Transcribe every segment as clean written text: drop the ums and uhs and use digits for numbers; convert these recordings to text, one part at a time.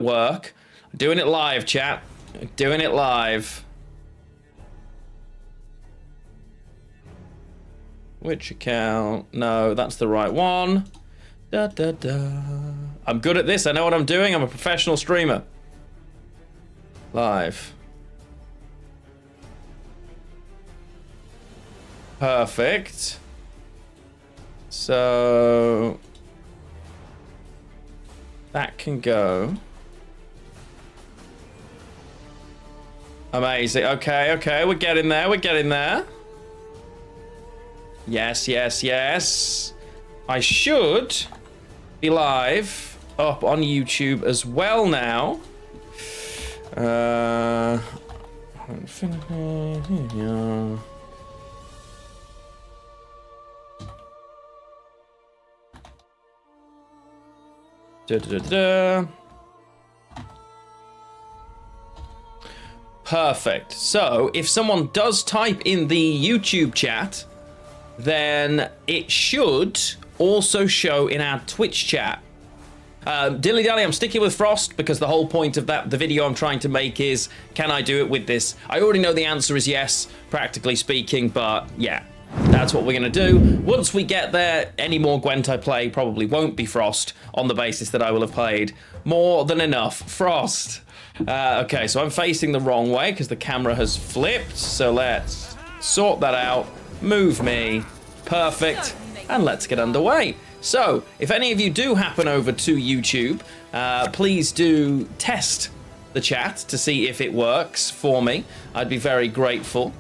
work. Doing it live, chat. Doing it live. Which account? No, that's the right one. Da, da, da. I'm good at this. I know what I'm doing. I'm a professional streamer. Live. Perfect. So that can go. Amazing. Okay, okay, we're getting there. We're getting there. Yes, yes, yes. I should be live up on YouTube as well now. Perfect. So if someone does type in the YouTube chat, then it should also show in our Twitch chat. Dilly dally, I'm sticking with Frost because the whole point of the video I'm trying to make is, can I do it with this? I already know the answer is yes, practically speaking, but yeah, that's what we're gonna do. Once we get there, any more Gwent I play probably won't be Frost, on the basis that I will have played more than enough Frost. Okay, so I'm facing the wrong way because the camera has flipped, so let's sort that out. Move me. Perfect. And let's get underway. So, if any of you do happen over to YouTube, please do test the chat to see if it works for me. I'd be very grateful.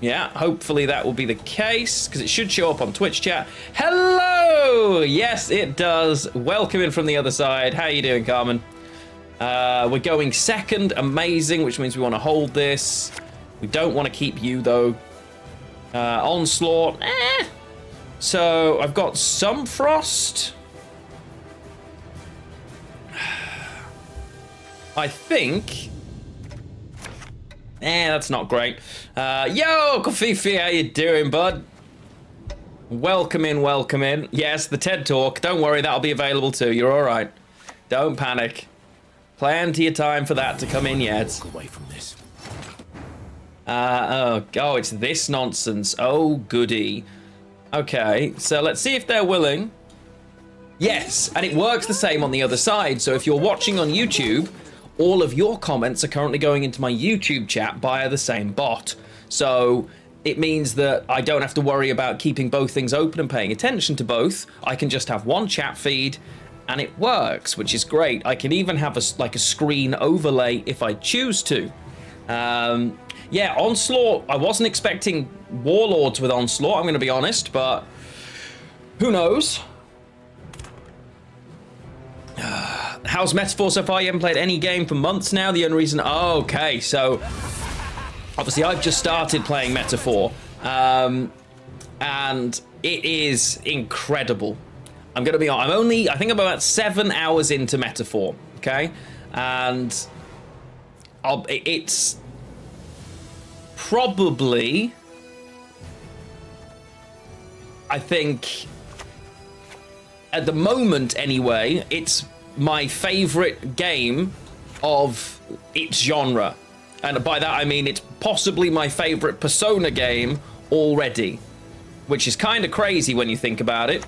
Yeah, hopefully that will be the case, because it should show up on Twitch chat. Hello! Yes, it does. Welcome in from the other side. How you doing, Carmen? We're going second. Amazing, which means we want to hold this. We don't want to keep you, though. Onslaught. So, I've got some Frost. I think... that's not great. Yo, Kofifi, how you doing, bud? Welcome in, welcome in. Yes, the TED Talk. Don't worry, that'll be available too. You're all right. Don't panic. Plenty of time for that to come in yet. Walk away from this. Oh, it's this nonsense. Oh, goody. Okay, so let's see if they're willing. Yes, and it works the same on the other side. So if you're watching on YouTube, all of your comments are currently going into my YouTube chat via the same bot. So it means that I don't have to worry about keeping both things open and paying attention to both. I can just have one chat feed and it works, which is great. I can even have a screen overlay if I choose to. Yeah, Onslaught, I wasn't expecting Warlords with Onslaught, I'm going to be honest, but who knows? How's Metaphor so far? You haven't played any game for months now. The only reason... Oh, okay, so... Obviously, I've just started playing Metaphor. And it is incredible. I'm going to be honest. I think I'm about 7 hours into Metaphor, okay? And... it's... probably... I think... At the moment, anyway, it's my favorite game of its genre. And by that, I mean it's possibly my favorite Persona game already. Which is kind of crazy when you think about it.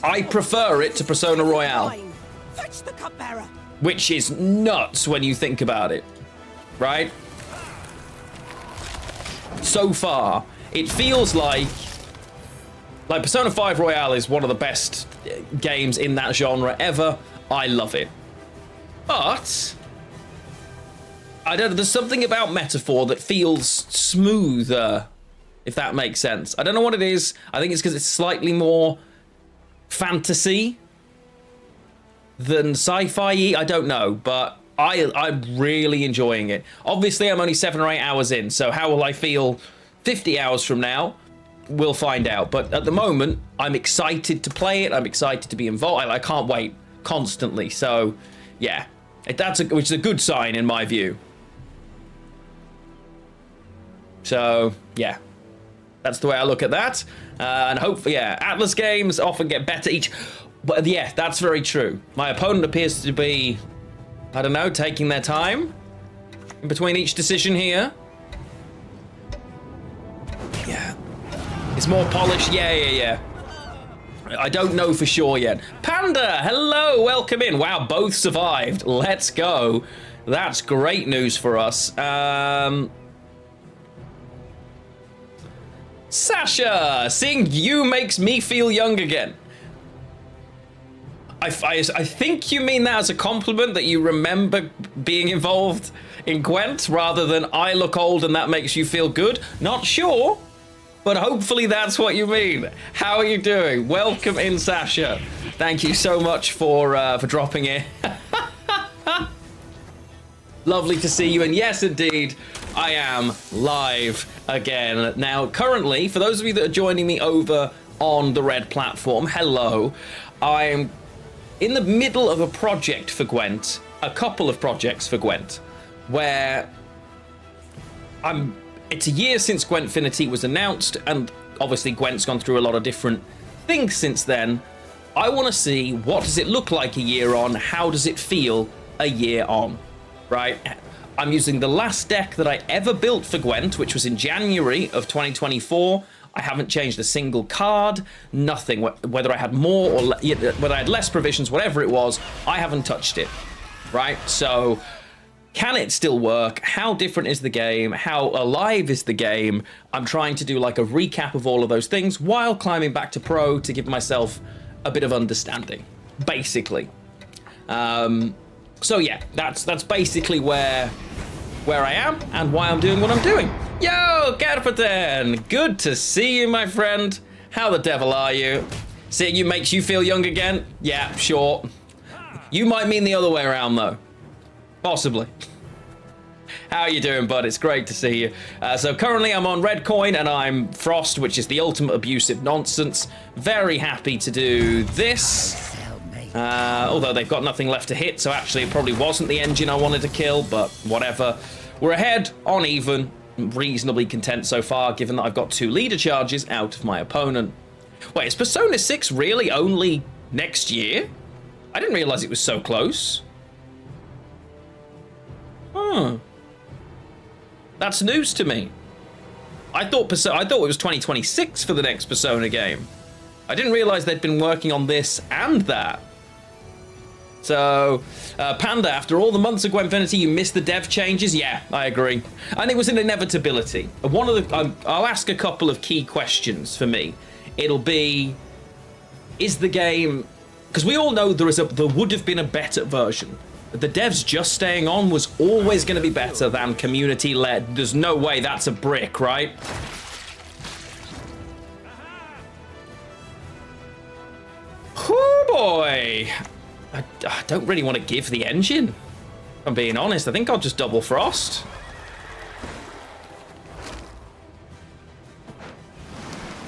I prefer it to Persona Royale. Fetch the cupbearer. Which is nuts when you think about it. Right? So far, it feels like Persona 5 Royale is one of the best games in that genre ever. I love it. But I don't know, there's something about Metaphor that feels smoother, if that makes sense. I don't know what it is. I think it's because it's slightly more fantasy than sci-fi-y. I don't know, but I'm really enjoying it. Obviously, I'm only 7 or 8 hours in, so how will I feel 50 hours from now? We'll find out. But at the moment, I'm excited to play it. I'm excited to be involved. I can't wait constantly. So, yeah, which is a good sign in my view. So, yeah. That's the way I look at that. And hopefully, yeah, Atlas games often get better each... But yeah, that's very true. My opponent appears to be, I don't know, taking their time in between each decision here. Yeah. It's more polished. Yeah. I don't know for sure yet. Panda, hello, welcome in. Wow, both survived. Let's go. That's great news for us. Sasha, seeing you makes me feel young again. I think you mean that as a compliment, that you remember being involved in Gwent rather than I look old and that makes you feel good. Not sure, but hopefully that's what you mean. How are you doing? Welcome in, Sasha. Thank you so much for dropping in. Lovely to see you, and yes, indeed, I am live again. Now, currently, for those of you that are joining me over on the Red platform, hello. I'm in the middle of a project for Gwent, a couple of projects for Gwent, where it's a year since Gwentfinity was announced, and obviously Gwent's gone through a lot of different things since then. I want to see, what does it look like a year on? How does it feel a year on? Right? I'm using the last deck that I ever built for Gwent, which was in January of 2024. I haven't changed a single card, nothing. Whether I had more or whether I had less provisions, whatever it was, I haven't touched it, right? So can it still work? How different is the game? How alive is the game? I'm trying to do like a recap of all of those things while climbing back to pro to give myself a bit of understanding, basically. So yeah, that's basically where I am and why I'm doing what I'm doing. Yo, Gwentfinity, good to see you, my friend. How the devil are you? Seeing you makes you feel young again? Yeah, sure. You might mean the other way around, though. Possibly. How are you doing, bud? It's great to see you. So currently I'm on Red Coin and I'm Frost, which is the ultimate abusive nonsense. Very happy to do this. Although they've got nothing left to hit, so actually it probably wasn't the engine I wanted to kill, but whatever. We're ahead on even. Reasonably content so far, given that I've got 2 leader charges out of my opponent. Wait, is Persona 6 really only next year? I didn't realize it was so close. Huh. That's news to me. I thought it was 2026 for the next Persona game. I didn't realize they'd been working on this and that. So, Panda, after all the months of Gwentfinity, you missed the dev changes? Yeah, I agree. And it was an inevitability. One of the, I'll ask a couple of key questions for me. It'll be, is the game, because we all know there would have been a better version. The devs just staying on was always going to be better than community-led. There's no way that's a brick, right? Oh boy. I don't really want to give the engine, if I'm being honest. I think I'll just double Frost.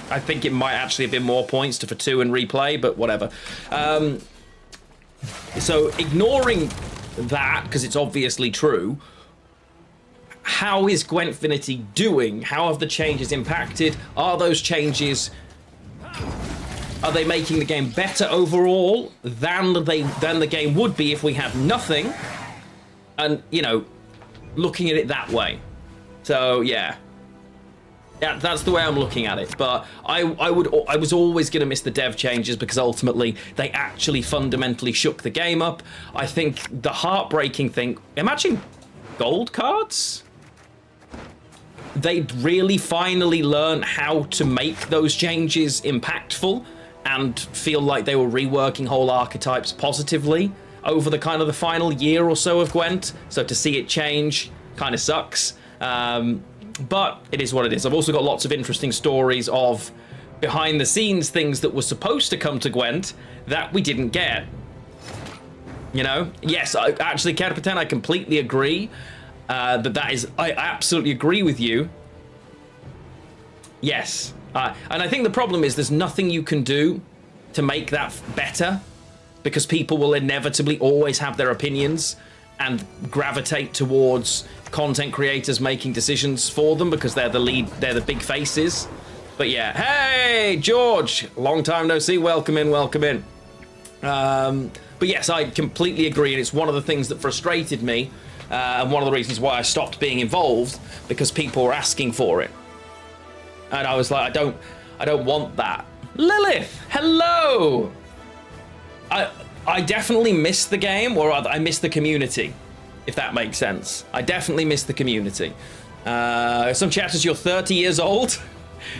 I think it might actually have been more points for 2 and replay, but whatever. So ignoring that, because it's obviously true, how is Gwentfinity doing? How have the changes impacted? Are those changes... Are they making the game better overall than the game would be if we had nothing? And, you know, looking at it that way. So, yeah. Yeah, that's the way I'm looking at it. But I was always going to miss the dev changes because ultimately they actually fundamentally shook the game up. I think the heartbreaking thing... Imagine gold cards? They'd really finally learn how to make those changes impactful and feel like they were reworking whole archetypes positively over the kind of the final year or so of Gwent. So to see it change kind of sucks. But it is what it is. I've also got lots of interesting stories of behind the scenes things that were supposed to come to Gwent that we didn't get. You know? Yes, actually, Gwentfinity, I completely agree. I absolutely agree with you. Yes. And I think the problem is there's nothing you can do to make that better because people will inevitably always have their opinions and gravitate towards content creators making decisions for them because they're the lead, they're the big faces. But yeah, hey, George, long time no see. Welcome in, welcome in. But yes, I completely agree, and it's one of the things that frustrated me, and one of the reasons why I stopped being involved, because people were asking for it, and I was like, I don't want that. Lilith, hello. I definitely miss the game, or I miss the community, if that makes sense. I definitely miss the community. Some chatters, you're 30 years old.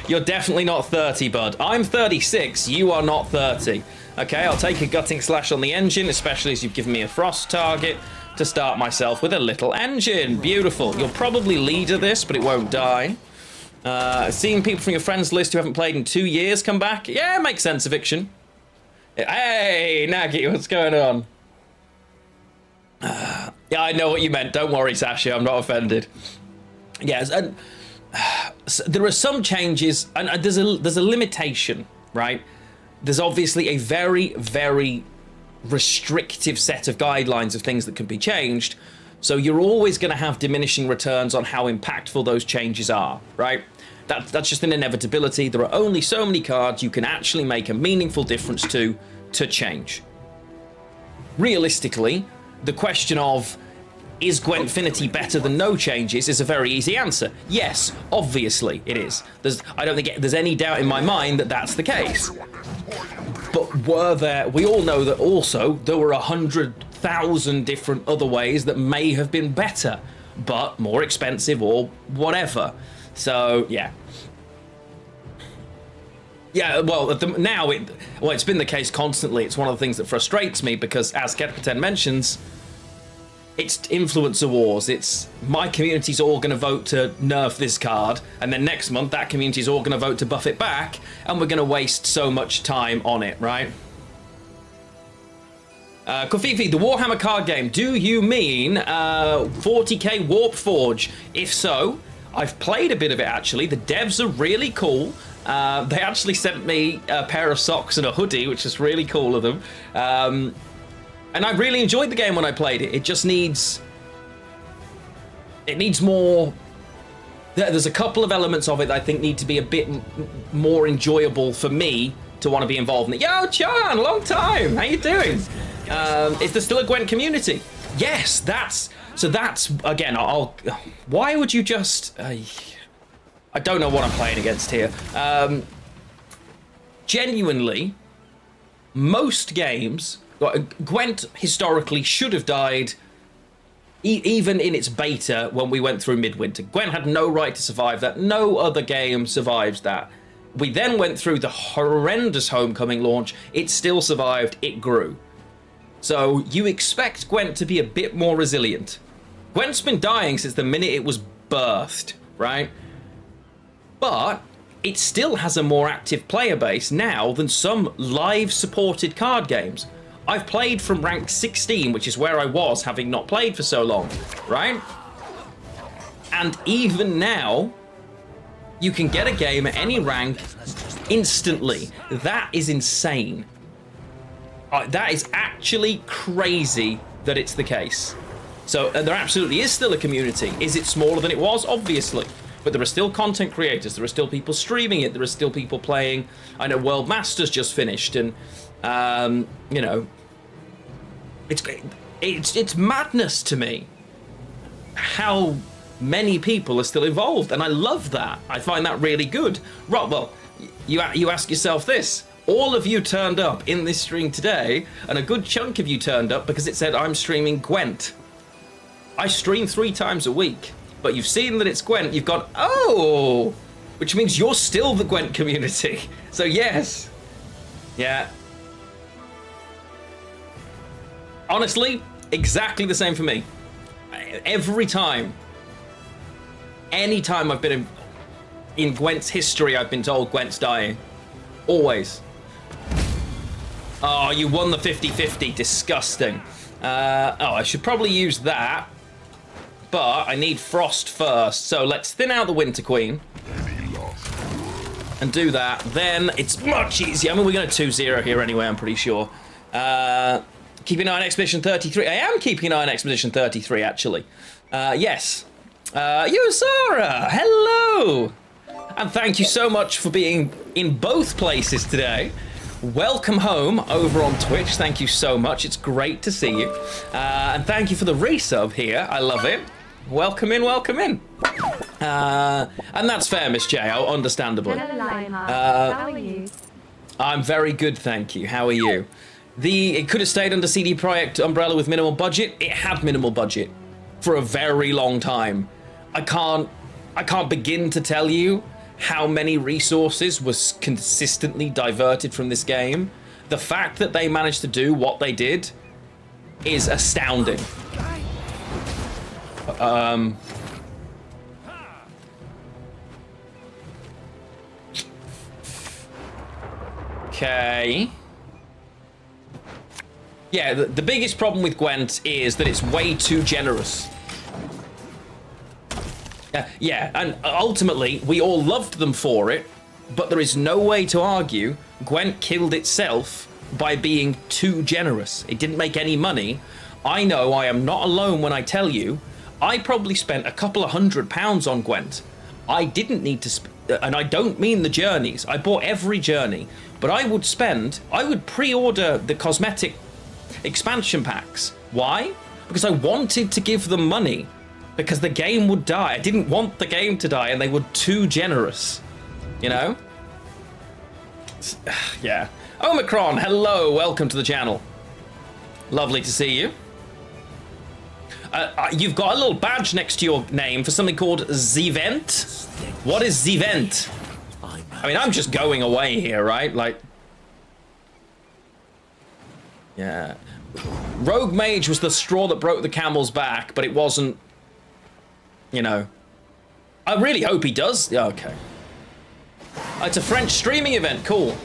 You're definitely not 30, bud. I'm 36. You are not 30. Okay, I'll take a gutting slash on the engine, especially as you've given me a frost target to start myself with a little engine. Beautiful. You'll probably leader this, but it won't die. Seeing people from your friends list who haven't played in 2 years come back. Yeah, makes sense, Eviction. Hey, Nagy, what's going on? Yeah, I know what you meant. Don't worry, Sasha. I'm not offended. Yes, and there are some changes, and there's a limitation, right? There's obviously a very, very restrictive set of guidelines of things that can be changed. So you're always going to have diminishing returns on how impactful those changes are, right? That's just an inevitability. There are only so many cards you can actually make a meaningful difference to change. Realistically, the question of, is Gwentfinity better than no changes is a very easy answer. Yes, obviously it is. I don't think there's any doubt in my mind that that's the case. But we all know that also there were 100,000 different other ways that may have been better, but more expensive or whatever. So, yeah. Yeah, well, it's been the case constantly. It's one of the things that frustrates me because, as Ketpeten mentions, it's influencer wars. It's my community's all going to vote to nerf this card, and then next month that community's all going to vote to buff it back, and we're going to waste so much time on it, right? Kofifi, the Warhammer card game, do you mean 40k Warp Forge? If so, I've played a bit of it actually. The devs are really cool. They actually sent me a pair of socks and a hoodie, which is really cool of them. And I really enjoyed the game when I played it. It just needs... It needs more... There's a couple of elements of it that I think need to be a bit more enjoyable for me to want to be involved in it. Yo, Chan, long time! How you doing? Is there still a Gwent community? Yes, that's... So that's... Again, why would you just... I don't know what I'm playing against here. Genuinely, most games... Gwent historically should have died even in its beta when we went through Midwinter. Gwent had no right to survive that. No other game survives that. We then went through the horrendous Homecoming launch. It still survived. It grew. So you expect Gwent to be a bit more resilient. Gwent's been dying since the minute it was birthed, right? But it still has a more active player base now than some live supported card games. I've played from rank 16, which is where I was, having not played for so long, right? And even now, you can get a game at any rank instantly. That is insane. That is actually crazy that it's the case. So there absolutely is still a community. Is it smaller than it was? Obviously. But there are still content creators. There are still people streaming it. There are still people playing. I know World Masters just finished, and you know, it's madness to me how many people are still involved, and I love that. I find that really good. Right, well, you ask yourself this. All of you turned up in this stream today, and a good chunk of you turned up because it said I'm streaming Gwent. I stream 3 times a week, but you've seen that it's Gwent. You've gone, oh, which means you're still the Gwent community. So yes, yeah. Honestly, exactly the same for me. Every time, any time I've been in Gwent's history, I've been told Gwent's dying. Always. Oh, you won the 50-50. Disgusting. Oh, I should probably use that. But I need Frost first. So let's thin out the Winter Queen. And do that. Then it's much easier. I mean, we're going to 2-0 here anyway, I'm pretty sure. Keeping an eye on Expedition 33. I am keeping an eye on Expedition 33, actually. Yes. Yusara, hello. And thank you so much for being in both places today. Welcome home over on Twitch. Thank you so much. It's great to see you. And thank you for the resub here. I love it. Welcome in, welcome in. And that's fair, Miss J, understandably. Hello, Lionheart. How are you? I'm very good, thank you. How are you? It could have stayed under CD Projekt umbrella with minimal budget. It had minimal budget for a very long time. I can't begin to tell you how many resources was consistently diverted from this game. The fact that they managed to do what they did is astounding. Okay. Yeah, the biggest problem with Gwent is that it's way too generous. Yeah, and ultimately, we all loved them for it, but there is no way to argue Gwent killed itself by being too generous. It didn't make any money. I know I am not alone when I tell you, I probably spent a couple of £100 on Gwent. I didn't need to, and I don't mean the journeys. I bought every journey, but I would pre-order the cosmetic expansion packs. Why? Because I wanted to give them money. Because the game would die. I didn't want the game to die, and they were too generous. You know? Yeah. Omicron, hello, welcome to the channel. Lovely to see you. You've got a little badge next to your name for something called Zvent. What is Zvent? I mean, I'm just going away here, right? Like... Yeah. Rogue Mage was the straw that broke the camel's back, but it wasn't... You know, I really hope he does. Yeah, okay. It's a French streaming event. Cool.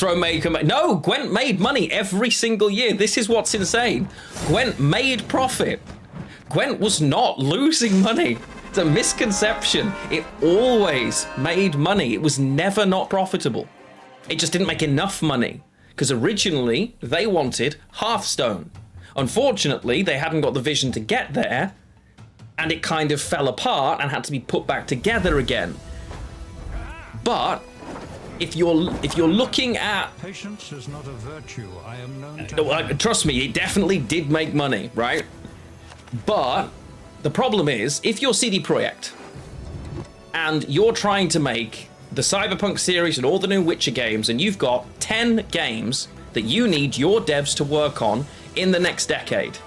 No, Gwent made money every single year. This is what's insane. Gwent made profit. Gwent was not losing money. It's a misconception. It always made money. It was never not profitable. It just didn't make enough money because originally they wanted Hearthstone. Unfortunately, they hadn't got the vision to get there. And it kind of fell apart and had to be put back together again. But if you're looking at patience is not a virtue. I am known to trust me, it definitely did make money, right? But the problem is, if you're CD Projekt and you're trying to make the Cyberpunk series and all the new Witcher games, and you've got 10 games that you need your devs to work on in the next decade.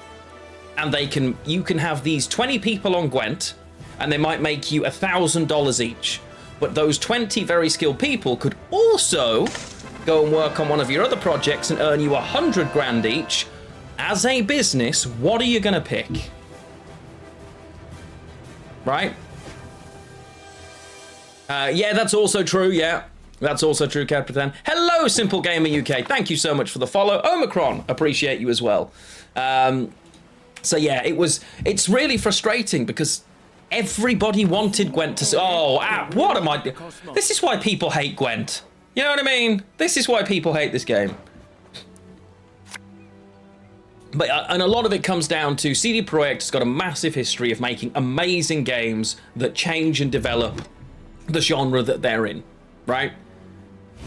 And you can have these 20 people on Gwent, and they might make you $1,000 each. But those 20 very skilled people could also go and work on one of your other projects and earn you 100 grand each. As a business, what are you gonna pick? Right? Yeah, that's also true, yeah. That's also true, Capitan. Hello, Simple Gamer UK. Thank you so much for the follow. Omicron, appreciate you as well. So yeah, it's really frustrating because everybody wanted Gwent to... what am I doing? This is why people hate Gwent. You know what I mean? This is why people hate this game. But and a lot of it comes down to CD Projekt has got a massive history of making amazing games that change and develop the genre that they're in, right?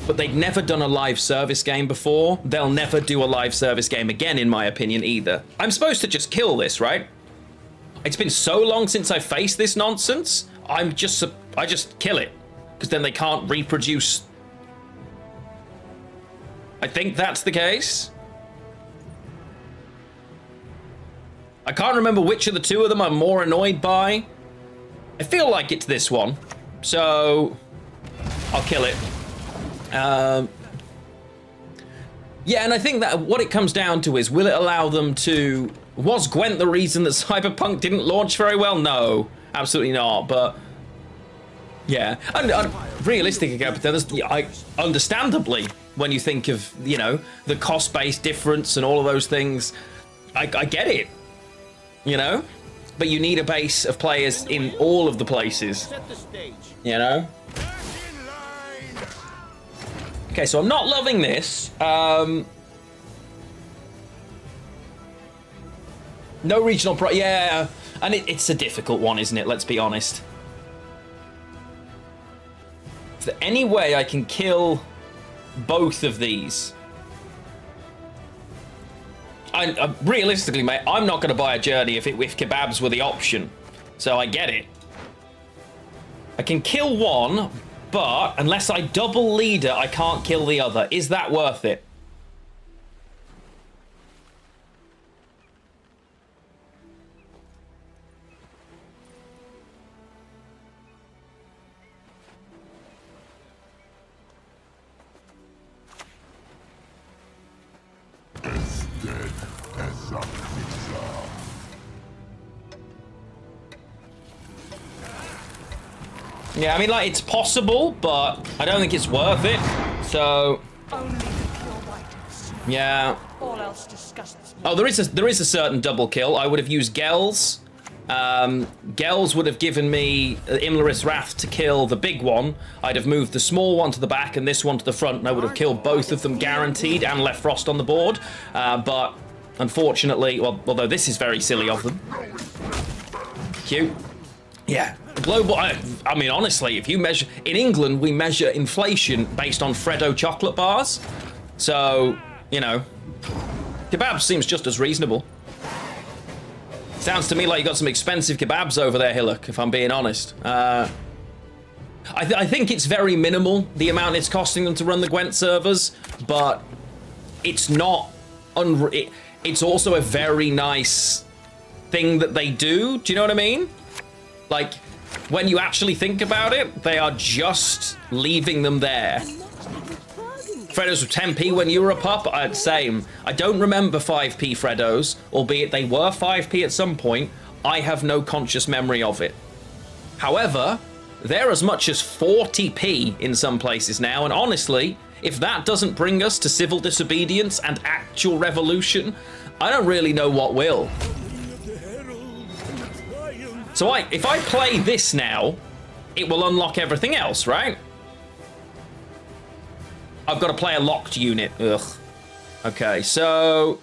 But they'd never done a live service game before. They'll never do a live service game again, in my opinion, either. I'm supposed to just kill this, right? It's been so long since I faced this nonsense. I just kill it, because then they can't reproduce. I think that's the case. I can't remember which of the two of them I'm more annoyed by. I feel like it's this one, so I'll kill it. Yeah, and I think that what it comes down to is, will it allow them to... Was Gwent the reason that Cyberpunk didn't launch very well? No, absolutely not, but... Yeah, and realistically, understandably, when you think of, you know, the cost-based difference and all of those things, I get it, you know? But you need a base of players in all of the places, you know? Okay, so I'm not loving this. No regional yeah, and it's a difficult one, isn't it? Let's be honest. Is there any way I can kill both of these? Realistically, mate, I'm not going to buy a journey if kebabs were the option. So I get it. I can kill one, but unless I double leader, I can't kill the other. Is that worth it? Yeah, I mean, like, it's possible, but I don't think it's worth it. So, yeah. Oh, there is a certain double kill. I would have used Gels. Gels would have given me Imlerith's Wrath to kill the big one. I'd have moved the small one to the back and this one to the front, and I would have killed both of them guaranteed and left Frost on the board. But unfortunately, well, although this is very silly of them. Cute. Yeah. Global, I mean, honestly, if you measure... In England, we measure inflation based on Freddo chocolate bars. So, you know, kebab seems just as reasonable. Sounds to me like you got some expensive kebabs over there, Hillock, if I'm being honest. I think it's very minimal, the amount it's costing them to run the Gwent servers, but it's not... It's also a very nice thing that they do. Do you know what I mean? Like... When you actually think about it, they are just leaving them there. Freddos were 10p when you were a pup? Same. I don't remember 5p Freddos, albeit they were 5p at some point. I have no conscious memory of it. However, they're as much as 40p in some places now, and honestly, if that doesn't bring us to civil disobedience and actual revolution, I don't really know what will. So if I play this now, it will unlock everything else, right? I've got to play a locked unit. Ugh. Okay, so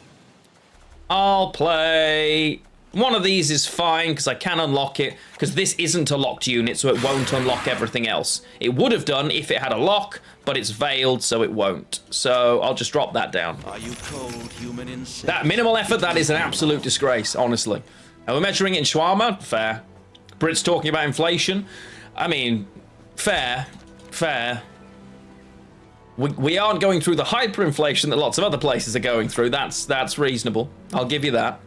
I'll play... One of these is fine because I can unlock it, because this isn't a locked unit, so it won't unlock everything else. It would have done if it had a lock, but it's veiled, so it won't. So I'll just drop that down. Are you cold, human insect? That minimal effort, that is an absolute disgrace, honestly. Are we measuring it in shawarma? Fair. Brits talking about inflation? I mean, fair. We aren't going through the hyperinflation that lots of other places are going through. That's reasonable. I'll give you that.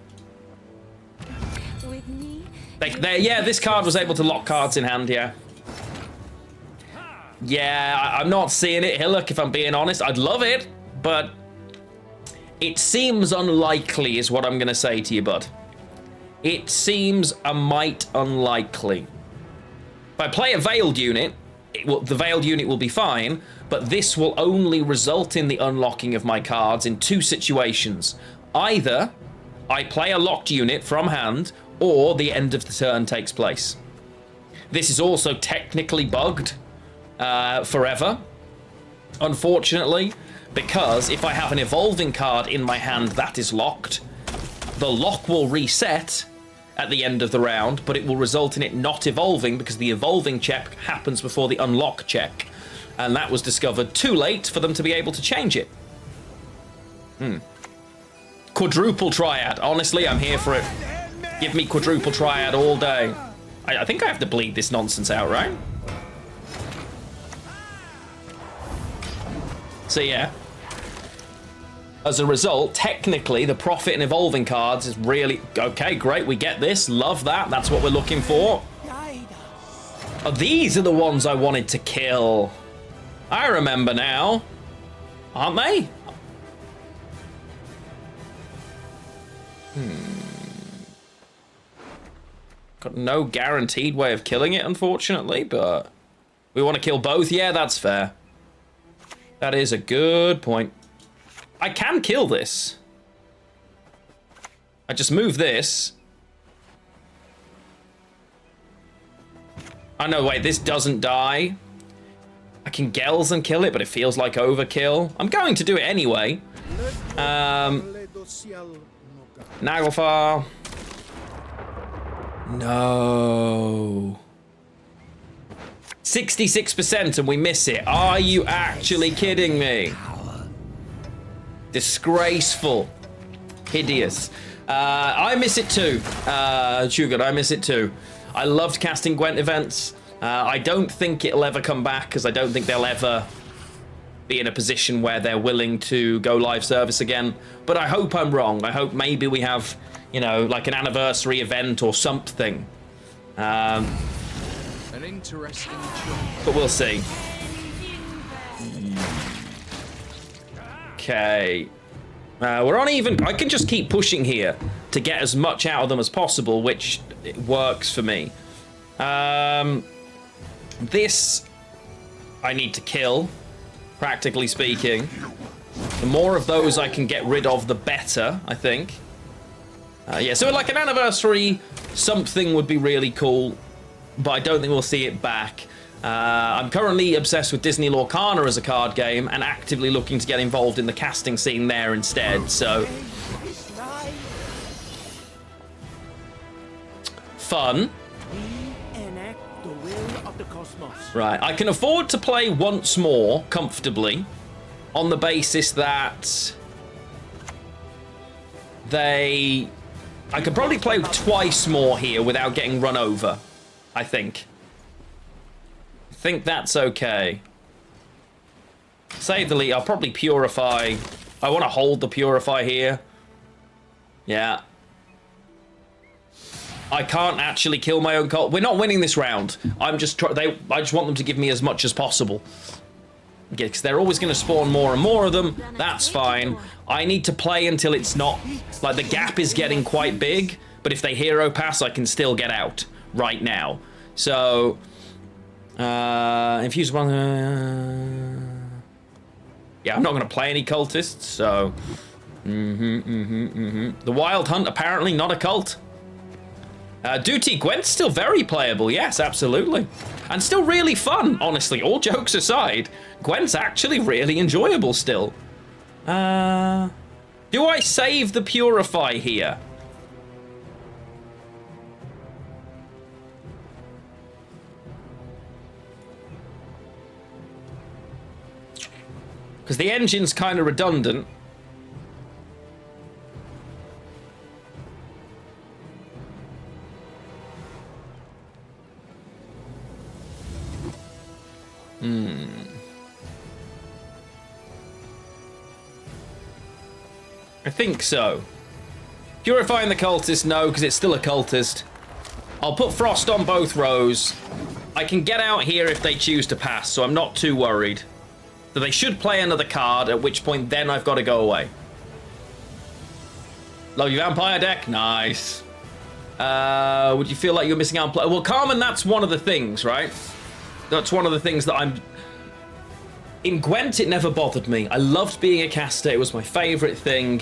Yeah, this card was able to lock cards in hand, yeah. Yeah, I'm not seeing it, Hillock, if I'm being honest. I'd love it, but it seems unlikely is what I'm going to say to you, bud. It seems a mite unlikely. If I play a veiled unit, the veiled unit will be fine, but this will only result in the unlocking of my cards in two situations. Either I play a locked unit from hand, or the end of the turn takes place. This is also technically bugged forever, unfortunately, because if I have an evolving card in my hand that is locked, the lock will reset at the end of the round, but it will result in it not evolving because the evolving check happens before the unlock check. And that was discovered too late for them to be able to change it. Quadruple Triad. Honestly, I'm here for it. Give me Quadruple Triad all day. I think I have to bleed this nonsense out, right? So yeah. As a result, technically, the profit in evolving cards is really... Okay, great, we get this. Love that. That's what we're looking for. Oh, these are the ones I wanted to kill. I remember now. Aren't they? Got no guaranteed way of killing it, unfortunately, but... We want to kill both? Yeah, that's fair. That is a good point. I can kill this. I just move this. Oh no, wait, this doesn't die. I can Gels and kill it, but it feels like overkill. I'm going to do it anyway. Naglfar. No. 66% and we miss it. Are you actually kidding me? Disgraceful. Hideous. I miss it too. Sugar, I miss it too. I loved casting Gwent events. I don't think it'll ever come back because I don't think they'll ever be in a position where they're willing to go live service again. But I hope I'm wrong. I hope maybe we have, you know, like an anniversary event or something. An interesting choice. But we'll see. Okay. We're on even. I can just keep pushing here to get as much out of them as possible, which works for me. This I need to kill, practically speaking. The more of those I can get rid of, the better, I think. Yeah, so like an anniversary something would be really cool, but I don't think we'll see it back. I'm currently obsessed with Disney Lorcana as a card game and actively looking to get involved in the casting scene there instead, so... Fun. Right, I can afford to play once more comfortably on the basis that I could probably play twice more here without getting run over, I think. I think that's okay. Save the lead. I'll probably purify. I want to hold the purify here. Yeah. I can't actually kill my own cult. We're not winning this round. I just want them to give me as much as possible. Yeah, because they're always going to spawn more and more of them. That's fine. I need to play until it's not... Like, the gap is getting quite big, but if they hero pass, I can still get out right now. So... infuse one... yeah, I'm not going to play any cultists, so... The Wild Hunt, apparently not a cult. Duty, Gwent's still very playable, yes, absolutely. And still really fun, honestly, all jokes aside. Gwent's actually really enjoyable still. Do I save the Purify here? Because the engine's kind of redundant. I think so. Purifying the cultist, no, because it's still a cultist. I'll put Frost on both rows. I can get out here if they choose to pass, so I'm not too worried. So they should play another card, at which point then I've got to go away. Love your Vampire deck? Nice. Would you feel like you're missing out on play? Well, Carmen, that's one of the things, right? That's one of the things that I'm... In Gwent, it never bothered me. I loved being a caster. It was my favourite thing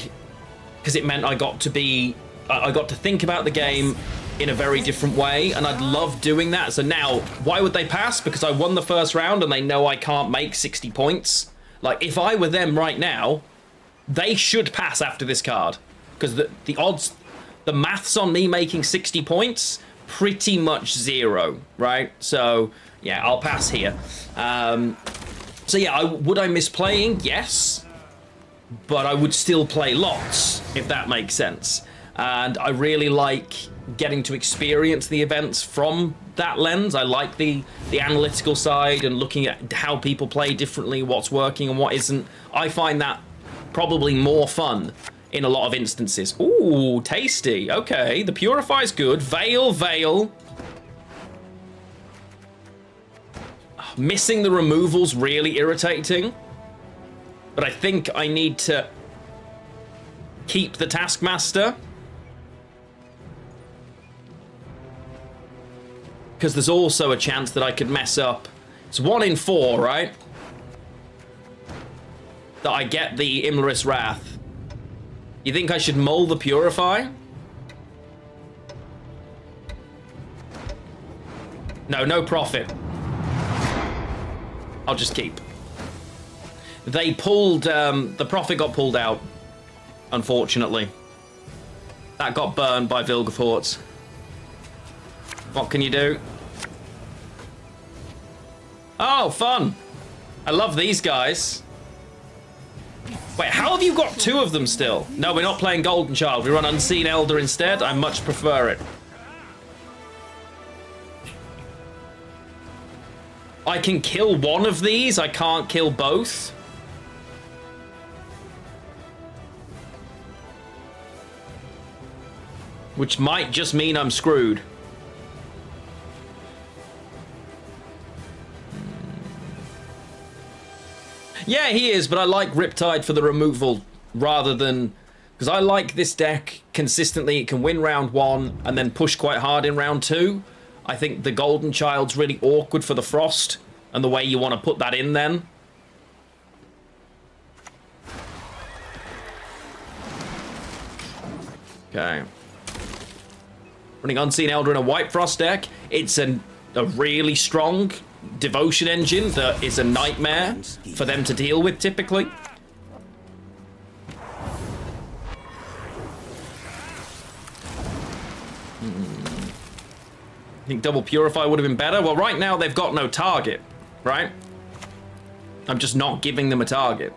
because it meant I got to think about the game in a very different way, and I'd love doing that. So now, why would they pass? Because I won the first round and they know I can't make 60 points. Like, if I were them right now, they should pass after this card. Because the odds, the maths on me making 60 points, pretty much zero, right? So, yeah, I'll pass here. So yeah, would I miss playing? Yes. But I would still play lots, if that makes sense. And I really like getting to experience the events from that lens. I like the analytical side and looking at how people play differently, what's working and what isn't. I find that probably more fun in a lot of instances. Ooh, tasty. Okay, the Purify's good. Veil. Missing the removal's really irritating, but I think I need to keep the Taskmaster because there's also a chance that I could mess up. It's 1 in 4, right? That I get the Imlerith's Wrath. You think I should mull the Purify? No profit. I'll just keep. They pulled, the Prophet got pulled out, unfortunately. That got burned by Vilgefortz. What can you do? Oh, fun. I love these guys. Wait, how have you got 2 of them still? No, we're not playing Golden Child. We run Unseen Elder instead. I much prefer it. I can kill one of these. I can't kill both. Which might just mean I'm screwed. Yeah, he is, but I like Riptide for the removal rather than... Because I like this deck consistently. It can win round 1 and then push quite hard in round 2. I think the Golden Child's really awkward for the Frost and the way you want to put that in then. Okay. Running Unseen Elder in a White Frost deck. It's a really strong devotion engine that is a nightmare for them to deal with typically. I think double Purify would have been better. Well, right now they've got no target, right? I'm just not giving them a target.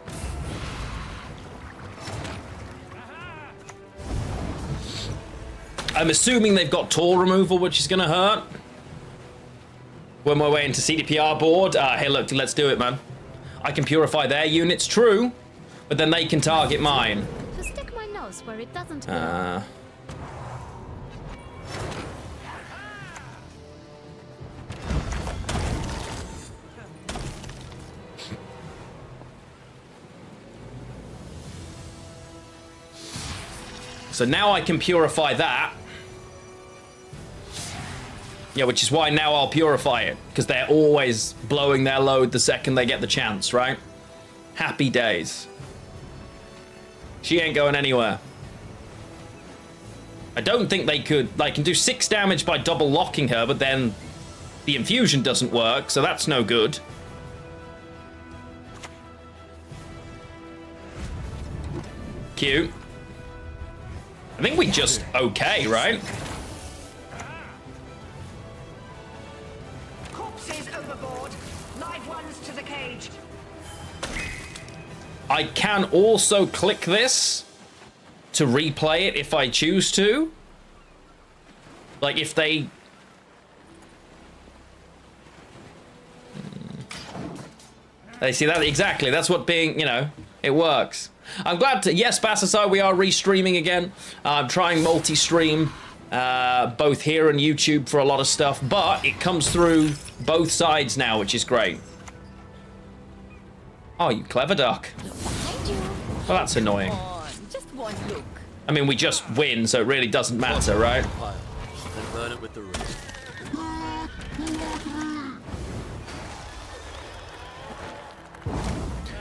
I'm assuming they've got Tor removal, which is going to hurt. Worm my way into CDPR board. Hey, look, let's do it, man. I can purify their units, true, but then they can target mine. To stick my nose where it doesn't So now I can purify that. Yeah, which is why now I'll purify it, because they're always blowing their load the second they get the chance, right? Happy days. She ain't going anywhere. I don't think they could... They can do 6 damage by double locking her, but then the infusion doesn't work, so that's no good. Cute. I think we just okay, right? Corpses overboard. Live ones to the cage. I can also click this to replay it if I choose to. Like if they... They see that? Exactly. That's what being, you know, it works. I'm glad to... Yes, Bassasai, we are restreaming again. I'm trying multi-stream, both here and YouTube for a lot of stuff, but it comes through both sides now, which is great. Oh, you clever duck. Well, that's annoying. Just one look. I mean, we just win, so it really doesn't matter, right? Then burn it with the roof.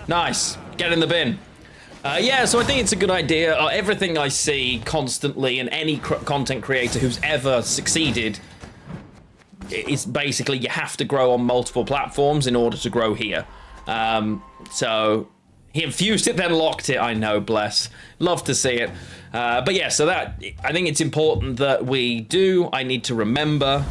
Nice. Get in the bin. Yeah, so I think it's a good idea. Everything I see constantly, and any content creator who's ever succeeded, is basically you have to grow on multiple platforms in order to grow here. So he infused it, then locked it. I know, bless. Love to see it. But yeah, so that, I think it's important that we do. I need to remember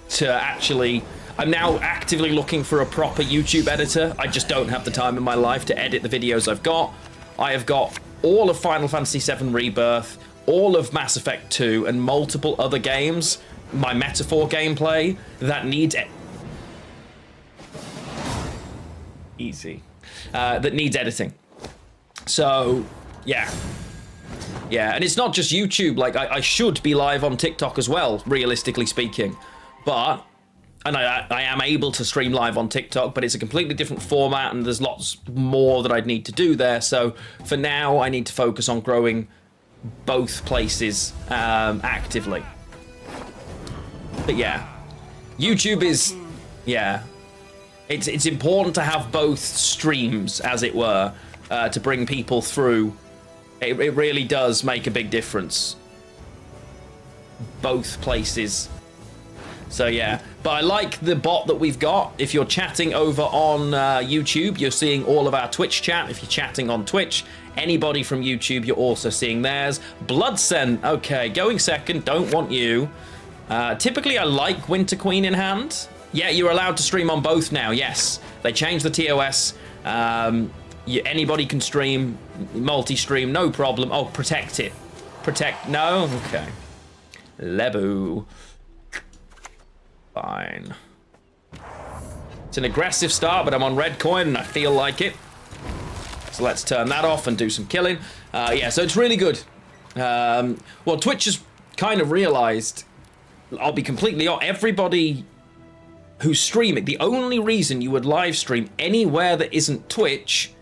to actually... I'm now actively looking for a proper YouTube editor. I just don't have the time in my life to edit the videos I've got. I have got all of Final Fantasy VII Rebirth, all of Mass Effect 2, and multiple other games, my Metaphor gameplay, that needs... that needs editing. So, yeah. Yeah, and it's not just YouTube. Like, I should be live on TikTok as well, realistically speaking. But... And I am able to stream live on TikTok, but it's a completely different format, and there's lots more that I'd need to do there. So for now, I need to focus on growing both places actively. But yeah, YouTube is, yeah, it's important to have both streams, as it were, to bring people through. It really does make a big difference. Both places. So yeah, but I like the bot that we've got. If you're chatting over on YouTube, you're seeing all of our Twitch chat. If you're chatting on Twitch, anybody from YouTube, you're also seeing theirs. Bloodscent, okay, going second, don't want you. Typically I like Winter Queen in hand. Yeah, you're allowed to stream on both now, yes. They changed the TOS. Anybody can stream, multi-stream, no problem. Oh, protect it. Protect, no? Okay. Lebu. Fine. It's an aggressive start, but I'm on red coin and I feel like it. So let's turn that off and do some killing. Yeah, so it's really good. Well, Twitch has kind of realized, I'll be completely honest, everybody who's streaming, the only reason you would live stream anywhere that isn't Twitch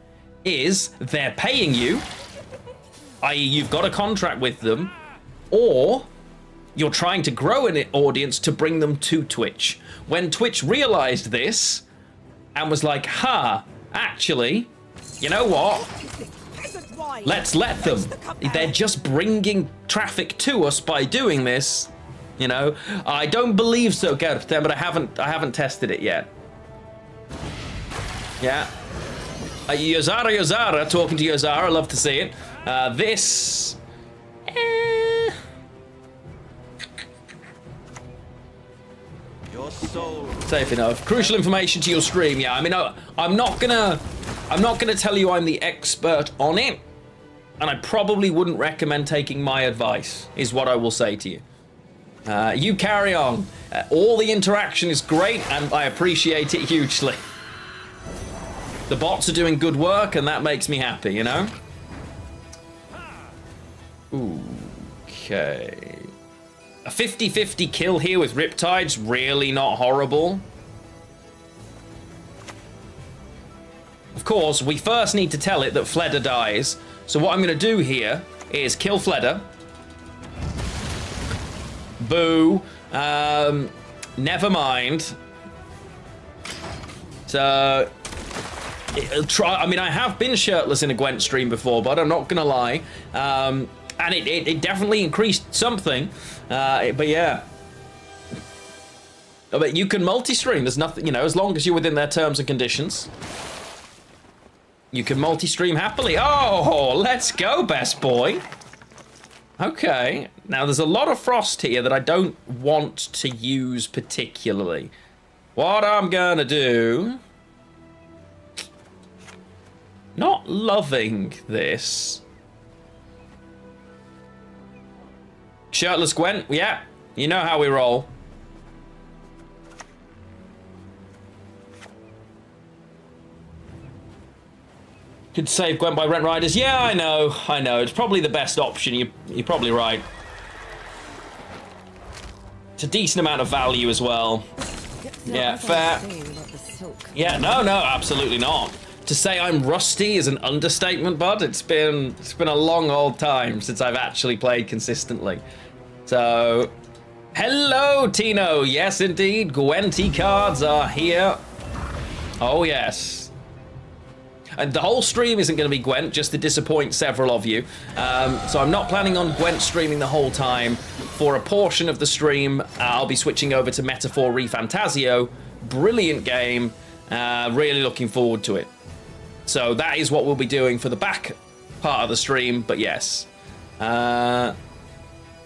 is they're paying you, i.e. you've got a contract with them, or you're trying to grow an audience to bring them to Twitch. When Twitch realized this and was like, actually, you know what? Let's let them. They're just bringing traffic to us by doing this. You know, I don't believe so, Gerten, but I haven't tested it yet. Yeah. Yozara, talking to Yozara, love to see it. This. Your soul. Safe enough. Crucial information to your stream. Yeah, I mean, I'm not gonna tell you I'm the expert on it, and I probably wouldn't recommend taking my advice. Is what I will say to you. You carry on. All the interaction is great, and I appreciate it hugely. The bots are doing good work, and that makes me happy, you know? Okay. A 50-50 kill here with Riptide's really not horrible. Of course, we first need to tell it that Fleda dies. So what I'm going to do here is kill Fleda. Boo. Never mind. So, I mean, I have been shirtless in a Gwent stream before, but I'm not gonna lie. And it definitely increased something. But yeah. But you can multi-stream. There's nothing, you know, as long as you're within their terms and conditions. You can multi-stream happily. Oh, let's go, best boy. Okay, now there's a lot of frost here that I don't want to use particularly. What I'm gonna do... Not loving this. Shirtless Gwent, yeah, you know how we roll. Could save Gwent by Rent Riders. Yeah, I know. It's probably the best option. You're probably right. It's a decent amount of value as well. Yeah, fair. Yeah, no, absolutely not. To say I'm rusty is an understatement, bud. It's been a long old time since I've actually played consistently. So, hello, Tino. Yes, indeed. Gwenty cards are here. Oh, yes. And the whole stream isn't going to be Gwent, just to disappoint several of you. So I'm not planning on Gwent streaming the whole time. For a portion of the stream, I'll be switching over to Metaphor ReFantasio. Brilliant game. Really looking forward to it. So that is what we'll be doing for the back part of the stream, but yes.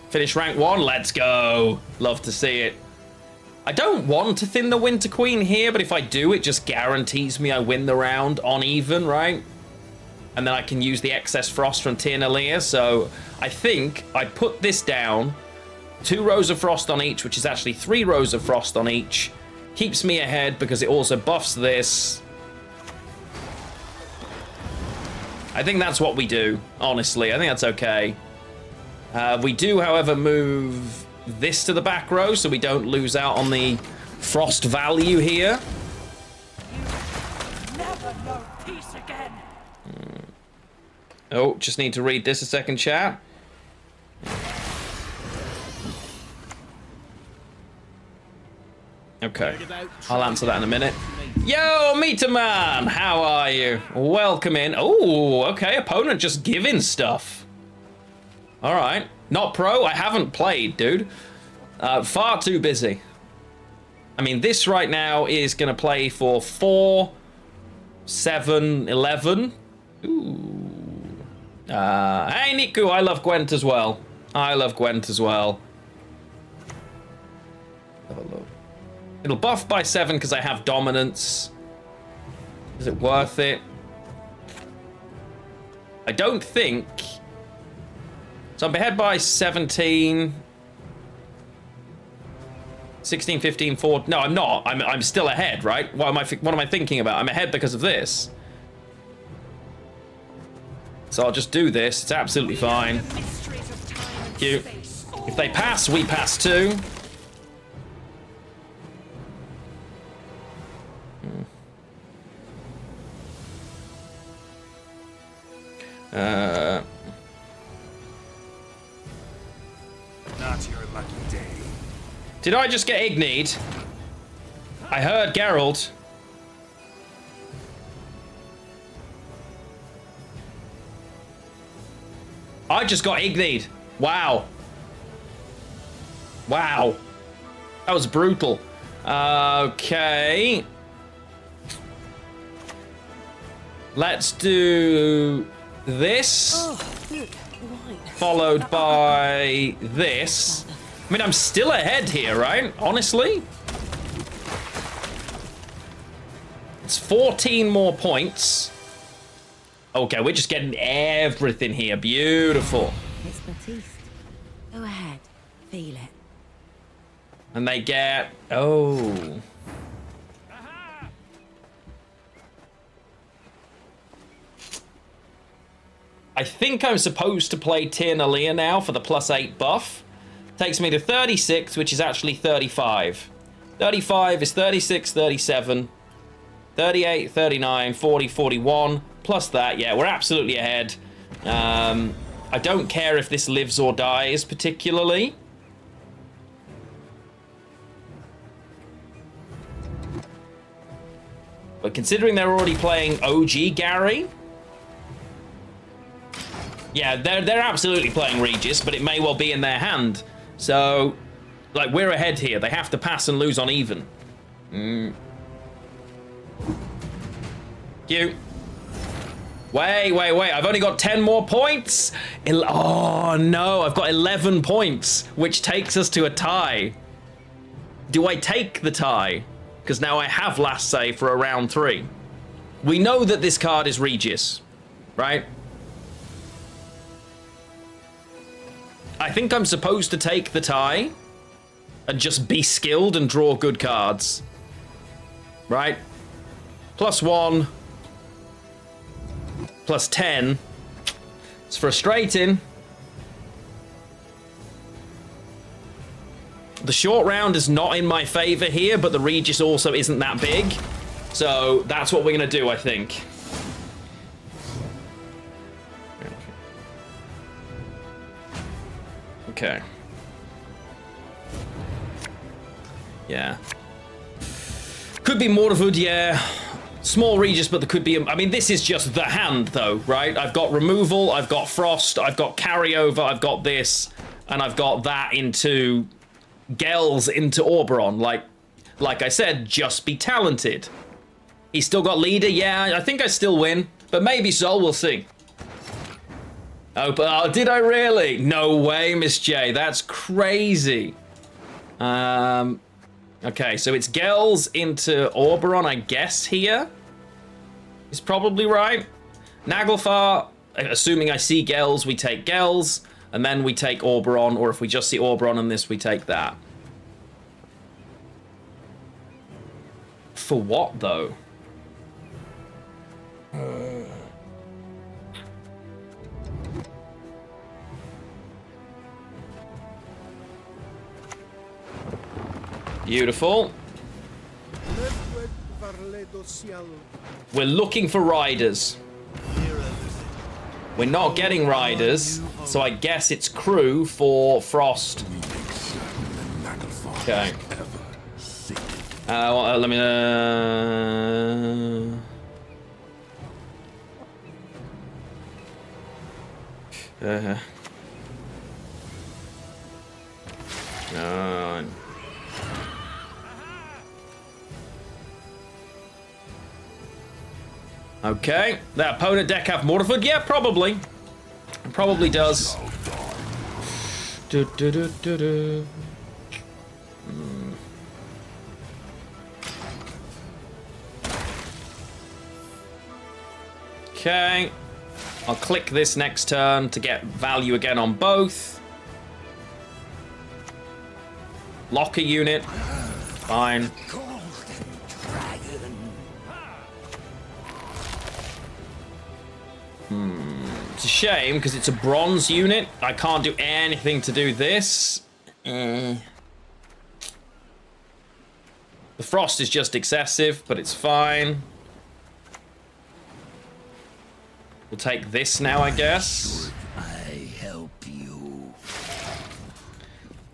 Finish rank 1, let's go. Love to see it. I don't want to thin the Winter Queen here, but if I do, it just guarantees me I win the round on even, right? And then I can use the excess frost from Tiernalia. So I think I put this down. 2 rows of frost on each, which is actually 3 rows of frost on each. Keeps me ahead because it also buffs this. I think that's what we do, honestly. I think that's okay. We do, however, move this to the back row so we don't lose out on the frost value here. Never know peace again. Oh, just need to read this a second, chat. Okay, I'll answer that in a minute. Yo, Meter Man, how are you? Welcome in. Oh, okay, opponent just giving stuff. All right, not pro. I haven't played, dude. Far too busy. I mean, this right now is gonna play for 4, 7, 11. Ooh. Hey, Niku, I love Gwent as well. Have a look. It'll buff by 7 because I have dominance. Is it worth it? I don't think. So I'm ahead by 17. 16, 15, 4. No, I'm not. I'm still ahead, right? What am I thinking about? I'm ahead because of this. So I'll just do this. It's absolutely fine. Cute. If they pass, we pass too. Not your lucky day. Did I just get ignied? I heard Geralt. I just got ignied. Wow. Wow. That was brutal. Okay. Let's do this. Followed by this. I mean, I'm still ahead here, right? Honestly. It's 14 more points. Okay, we're just getting everything here. Beautiful. It's Batiste. Go ahead. Feel it. And they get... Oh. I think I'm supposed to play Tyrnalia now for the +8 buff. Takes me to 36, which is actually 35. 35 is 36, 37, 38, 39, 40, 41. Plus that, yeah, we're absolutely ahead. I don't care if this lives or dies particularly. But considering they're already playing OG Gary... Yeah, they're absolutely playing Regis, but it may well be in their hand. So, like, we're ahead here. They have to pass and lose on even. Cute. Wait. I've only got 10 more points. Oh, no. I've got 11 points, which takes us to a tie. Do I take the tie? Because now I have last save for a round 3. We know that this card is Regis, right? I think I'm supposed to take the tie and just be skilled and draw good cards. Right? +1. +10. It's frustrating. The short round is not in my favor here, but the Regis also isn't that big. So that's what we're going to do, I think. Okay. Yeah. Could be Mortarwood, yeah. Small Regis, but there could be... I mean, this is just the hand, though, right? I've got removal, I've got frost, I've got carryover, I've got this, and I've got that into... Gels into Oberon. Like I said, just be talented. He's still got leader, yeah. I think I still win, but maybe so, we'll see. Oh, did I really? No way, Miss J. That's crazy. Okay, so it's Gels into Oberon, I guess, here. Is probably right. Naglfar, assuming I see Gels, we take Gels, and then we take Oberon, or if we just see Oberon and this, we take that. For what, though? Beautiful. We're looking for riders. We're not getting riders, so I guess it's crew for Frost. Okay. Well, let me... Okay, that opponent deck have Mortarwood? Yeah, probably. It probably does. Okay. I'll click this next turn to get value again on both. Lock a unit. Fine. It's a shame because it's a bronze unit. I can't do anything to do this. The frost is just excessive, but it's fine. We'll take this now, I guess. I help you.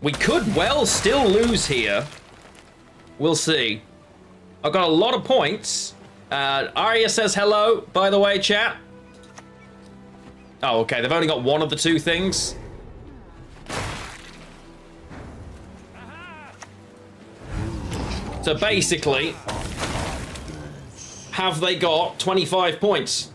We could well still lose here. We'll see. I've got a lot of points. Arya says hello, by the way, chat. Oh, okay. They've only got one of the two things. So basically, have they got 25 points?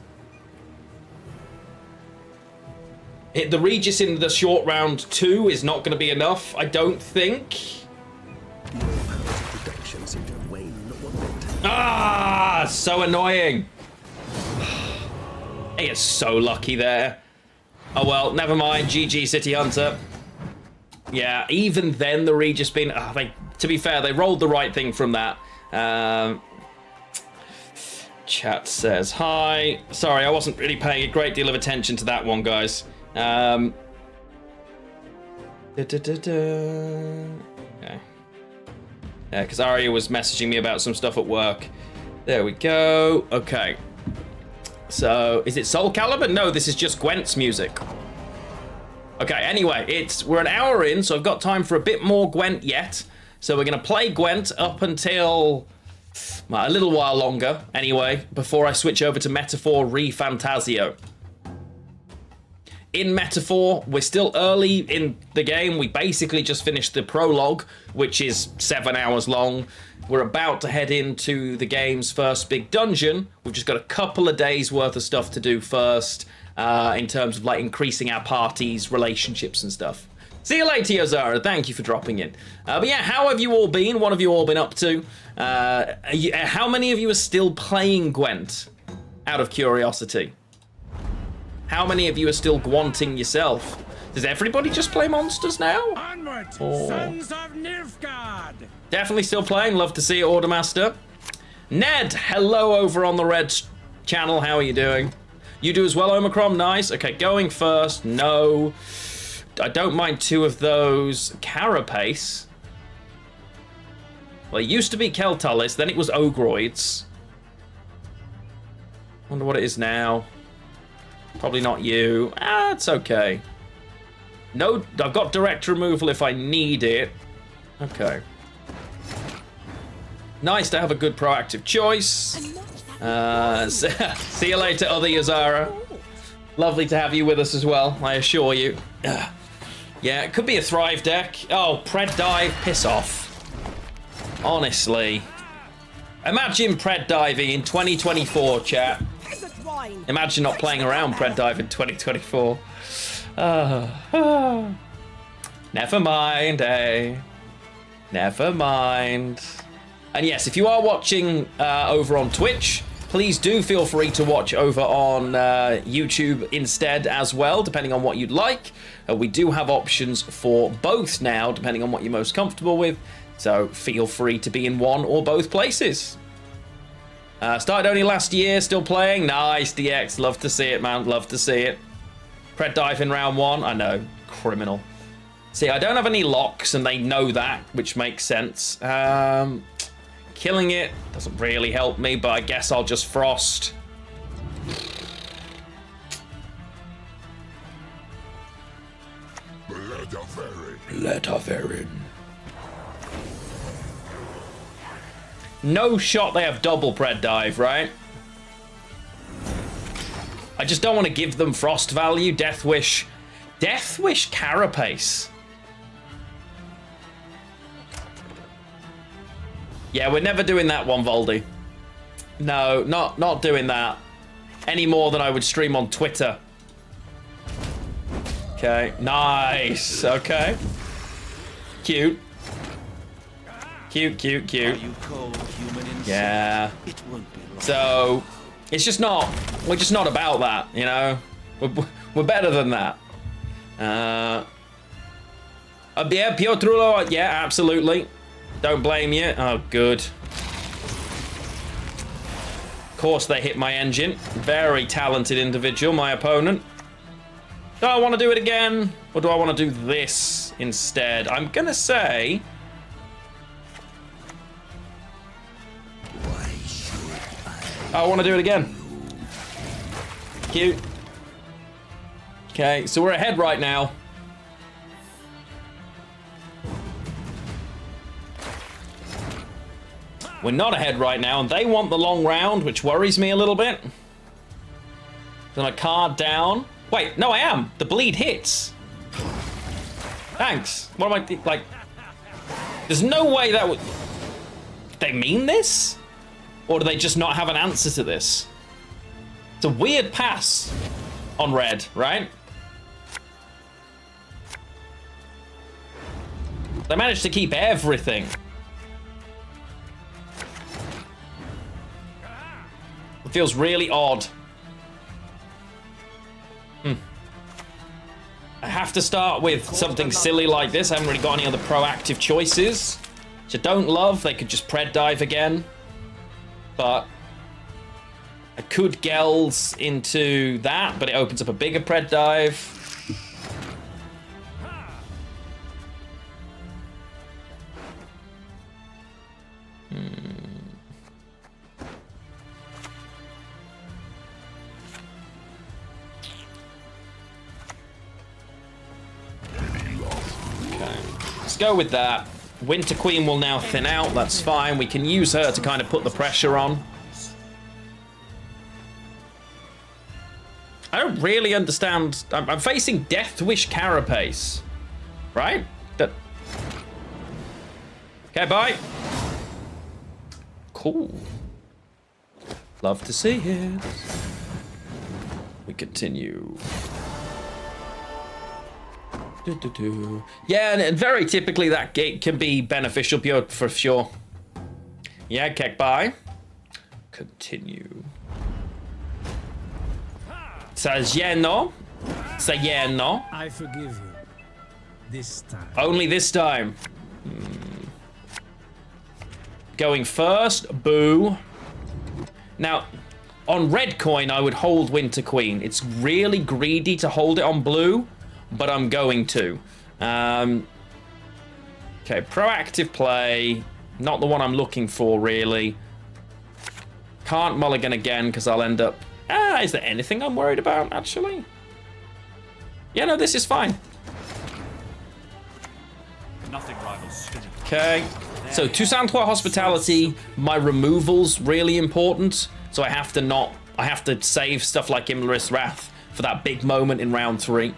The Regis in the short round 2 is not going to be enough, I don't think. Ah, so annoying. He is so lucky there. Oh well, never mind. GG City Hunter. Yeah, even then the Regis being... to be fair, they rolled the right thing from that. Chat says hi. Sorry, I wasn't really paying a great deal of attention to that one, guys. Okay. Yeah, because Arya was messaging me about some stuff at work. There we go. Okay. So, is it Soul Calibur? No, this is just Gwent's music. Okay, anyway, we're an hour in, so I've got time for a bit more Gwent yet. So we're going to play Gwent up until a little while longer, anyway, before I switch over to Metaphor ReFantasio. In Metaphor, we're still early in the game. We basically just finished the prologue, which is 7 hours long. We're about to head into the game's first big dungeon. We've just got a couple of days worth of stuff to do first, in terms of like increasing our parties, relationships and stuff. See you later, Yozara. Thank you for dropping in. But yeah, how have you all been? What have you all been up to? How many of you are still playing Gwent? Out of curiosity. How many of you are still Gwanting yourself? Does everybody just play monsters now? Onward, sons of Nilfgaard! Definitely still playing. Love to see it, Ordermaster. Ned, hello over on the Red channel. How are you doing? You do as well, Omicron. Nice. Okay, going first. No. I don't mind 2 of those. Carapace. Well, it used to be Keltalis, then it was Ogroids. Wonder what it is now. Probably not you. It's okay. No, I've got direct removal if I need it. Okay. Nice to have a good proactive choice. See you later, other Yazara. Lovely to have you with us as well, I assure you. Yeah, it could be a Thrive deck. Oh, Pred Dive, piss off. Honestly. Imagine Pred Diving in 2024, chat. Imagine not playing around Pred Dive in 2024. Never mind, eh? Never mind. And yes, if you are watching over on Twitch, please do feel free to watch over on YouTube instead as well, depending on what you'd like. We do have options for both now, depending on what you're most comfortable with. So feel free to be in one or both places. Started only last year, still playing. Nice, DX. Love to see it, man. Love to see it. Pred Dive in round 1. I know. Criminal. See, I don't have any locks, and they know that, which makes sense. Killing it doesn't really help me, but I guess I'll just frost. Letaverin. No shot they have double Pred Dive, right? I just don't want to give them frost value. Death Wish. Death Wish Carapace. Yeah, we're never doing that one, Voldy. No, not doing that. Any more than I would stream on Twitter. Okay, nice. Okay. Cute. Cute, cute, cute. Yeah. So, It's just not, we're just not about that, you know? We're better than that. Yeah, Piotrullo, yeah, absolutely. Don't blame you. Oh, good. Of course they hit my engine. Very talented individual, my opponent. Do I want to do it again? Or do I want to do this instead? I'm going to say... I want to do it again. Cute. Okay, so we're ahead right now. We're not ahead right now, and they want the long round, which worries me a little bit. Then I card down. Wait, no, I am. The bleed hits. Thanks. What am I, like... There's no way that would... They mean this? Or do they just not have an answer to this? It's a weird pass on red, right? They managed to keep everything. It feels really odd. I have to start with something silly like this. I haven't really got any other proactive choices, which I don't love. They could just pred dive again. But I could Gels into that, but it opens up a bigger pred dive. Okay, let's go with that. Winter Queen will now thin out, that's fine. We can use her to kind of put the pressure on. I don't really understand. I'm facing Deathwish Carapace, right? Okay, bye. Cool. Love to see it. We continue. Yeah, and very typically that gate can be beneficial for sure. Yeah, Kek, bye. Continue. Sajeno. Sayeno. I forgive you. This time. Only this time. Going first, boo. Now, on red coin, I would hold Winter Queen. It's really greedy to hold it on blue, but I'm going to. Okay, proactive play. Not the one I'm looking for, really. Can't mulligan again, because I'll end up... is there anything I'm worried about, actually? Yeah, no, this is fine. Nothing rivals. Okay. So, Toussaint Hospitality, my removal's really important. So I have to save stuff like Imlerith's Wrath for that big moment in round 3.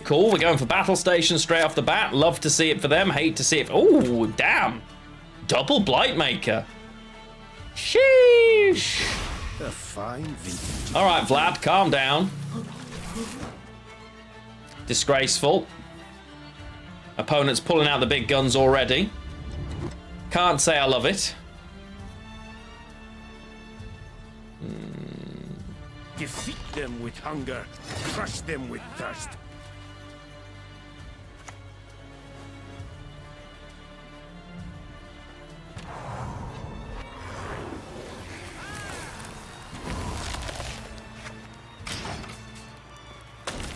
Cool, we're going for Battle Station straight off the bat. Love to see it for them, hate to see it. Oh, damn. Double Blightmaker. Sheesh. A fine vintage. All right, Vlad, calm down. Disgraceful. Opponent's pulling out the big guns already. Can't say I love it. Defeat them with hunger, crush them with thirst.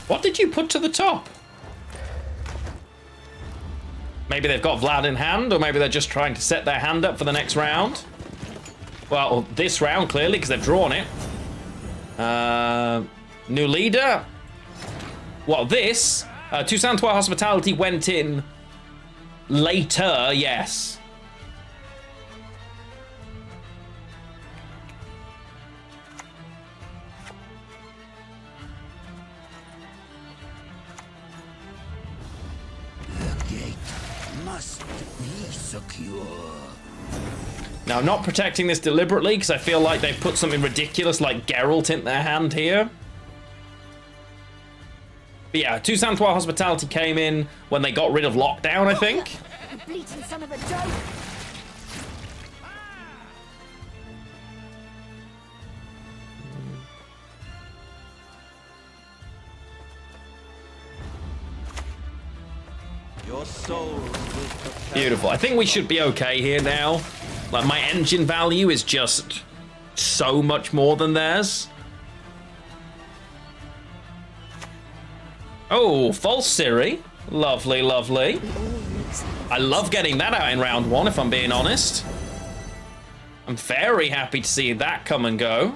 What did you put to the top? Maybe they've got Vlad in hand, or maybe they're just trying to set their hand up for the next round. Well, this round, clearly, because they've drawn it. New leader. Well, this. Toussaint Hospitality went in later, yes. Now, I'm not protecting this deliberately because I feel like they've put something ridiculous like Geralt in their hand here. But yeah, Toussaint Hospitality came in when they got rid of lockdown, I think. You bleating son of a dope. Your soul will prepare. Beautiful. I think we should be okay here now. Like, my engine value is just so much more than theirs. Oh, false Siri. Lovely, lovely. I love getting that out in round one, if I'm being honest. I'm very happy to see that come and go.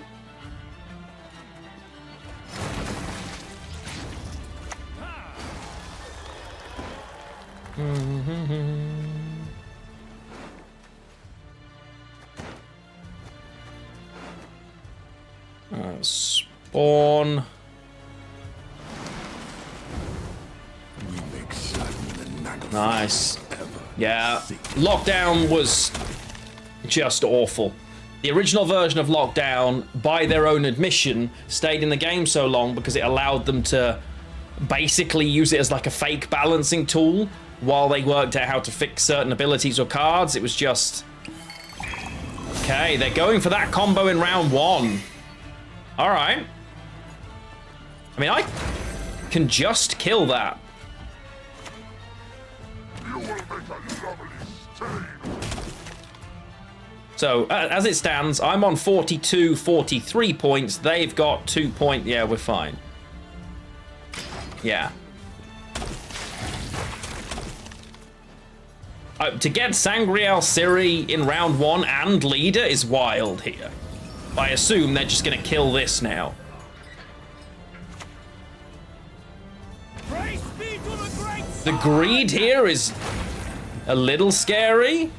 Spawn. Nice. Yeah, Lockdown was just awful. The original version of Lockdown, by their own admission, stayed in the game so long because it allowed them to basically use it as like a fake balancing tool while they worked out how to fix certain abilities or cards. It was just... Okay, they're going for that combo in round one. All right. I mean, I can just kill that. So, as it stands, I'm on 42, 43 points. They've got 2 points. Yeah, we're fine. Yeah. To get Sangreal Siri in round one and leader is wild here. I assume they're just going to kill this now. The greed here is a little scary.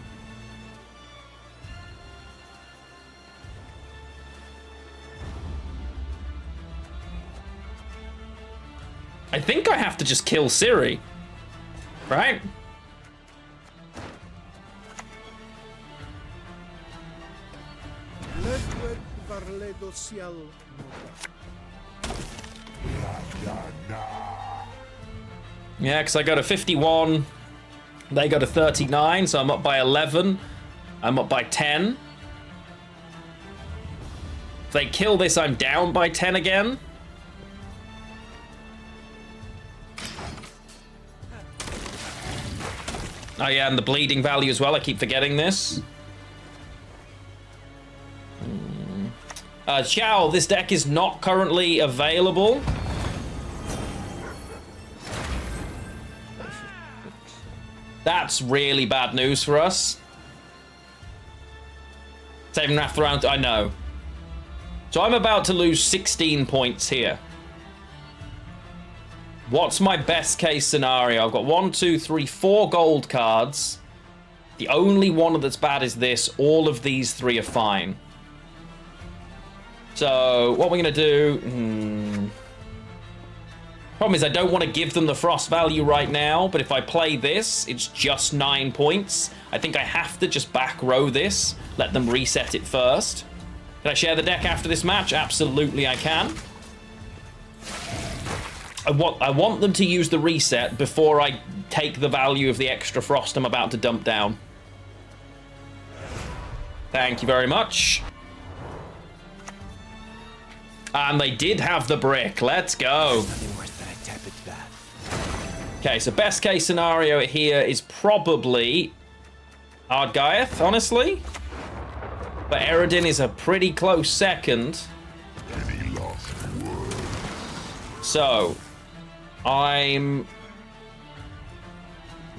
I think I have to just kill Siri, right? Yeah, because I go to 51, they go to 39, so I'm up by 11. I'm up by 10. If they kill this, I'm down by 10 again. Oh yeah, and the bleeding value as well. I keep forgetting this. Chow, this deck is not currently available. That's really bad news for us. Saving after round, I know. So I'm about to lose 16 points here. What's my best case scenario? I've got 1, 2, 3, 4 gold cards. The only one that's bad is this. All of these 3 are fine. So what we're going to do... Problem is I don't want to give them the frost value right now, but if I play this, it's just 9 points. I think I have to just back row this, let them reset it first. Can I share the deck after this match? Absolutely I can. I want them to use the reset before I take the value of the extra frost I'm about to dump down. Thank you very much. And they did have the brick. Let's go. Okay, so best case scenario here is probably Ardgaeth, honestly. But Eredin is a pretty close second. So,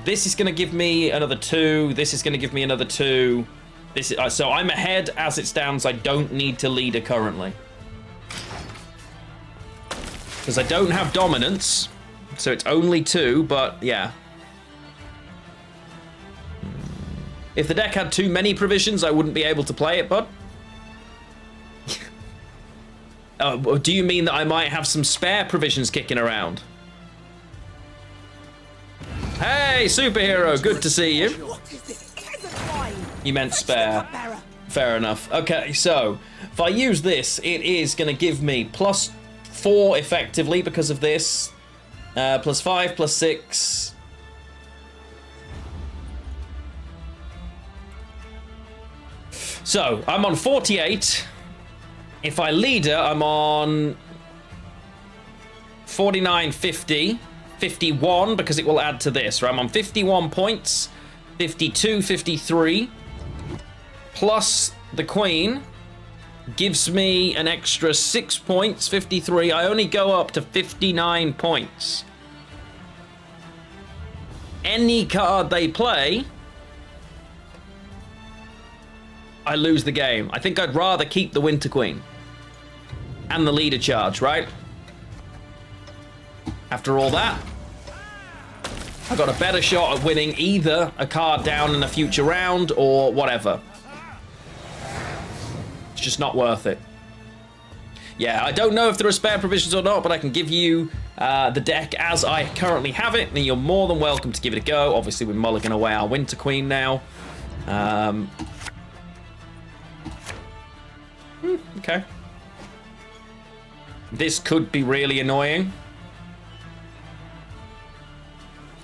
this is going to give me another 2. This is going to give me another 2. This is, so I'm ahead as it stands. I don't need to leader currently. Because I don't have dominance. So it's only 2, but yeah. If the deck had too many provisions, I wouldn't be able to play it, bud. Do you mean that I might have some spare provisions kicking around? Hey, superhero, good to see you. You meant spare. Fair enough. Okay, so if I use this, it is going to give me +4 effectively because of this. +5, +6. So, I'm on 48. If I leader, I'm on 49, 50. 51 because it will add to this, right? I'm on 51 points, 52, 53, plus the queen gives me an extra 6 points, 53. I only go up to 59 points. Any card they play, I lose the game. I think I'd rather keep the Winter Queen and the leader charge, right? After all that, I've got a better shot at winning either a card down in a future round or whatever. It's just not worth it. Yeah, I don't know if there are spare provisions or not, but I can give you the deck as I currently have it, and you're more than welcome to give it a go. Obviously, we're mulligan away our Winter Queen now. Okay. This could be really annoying.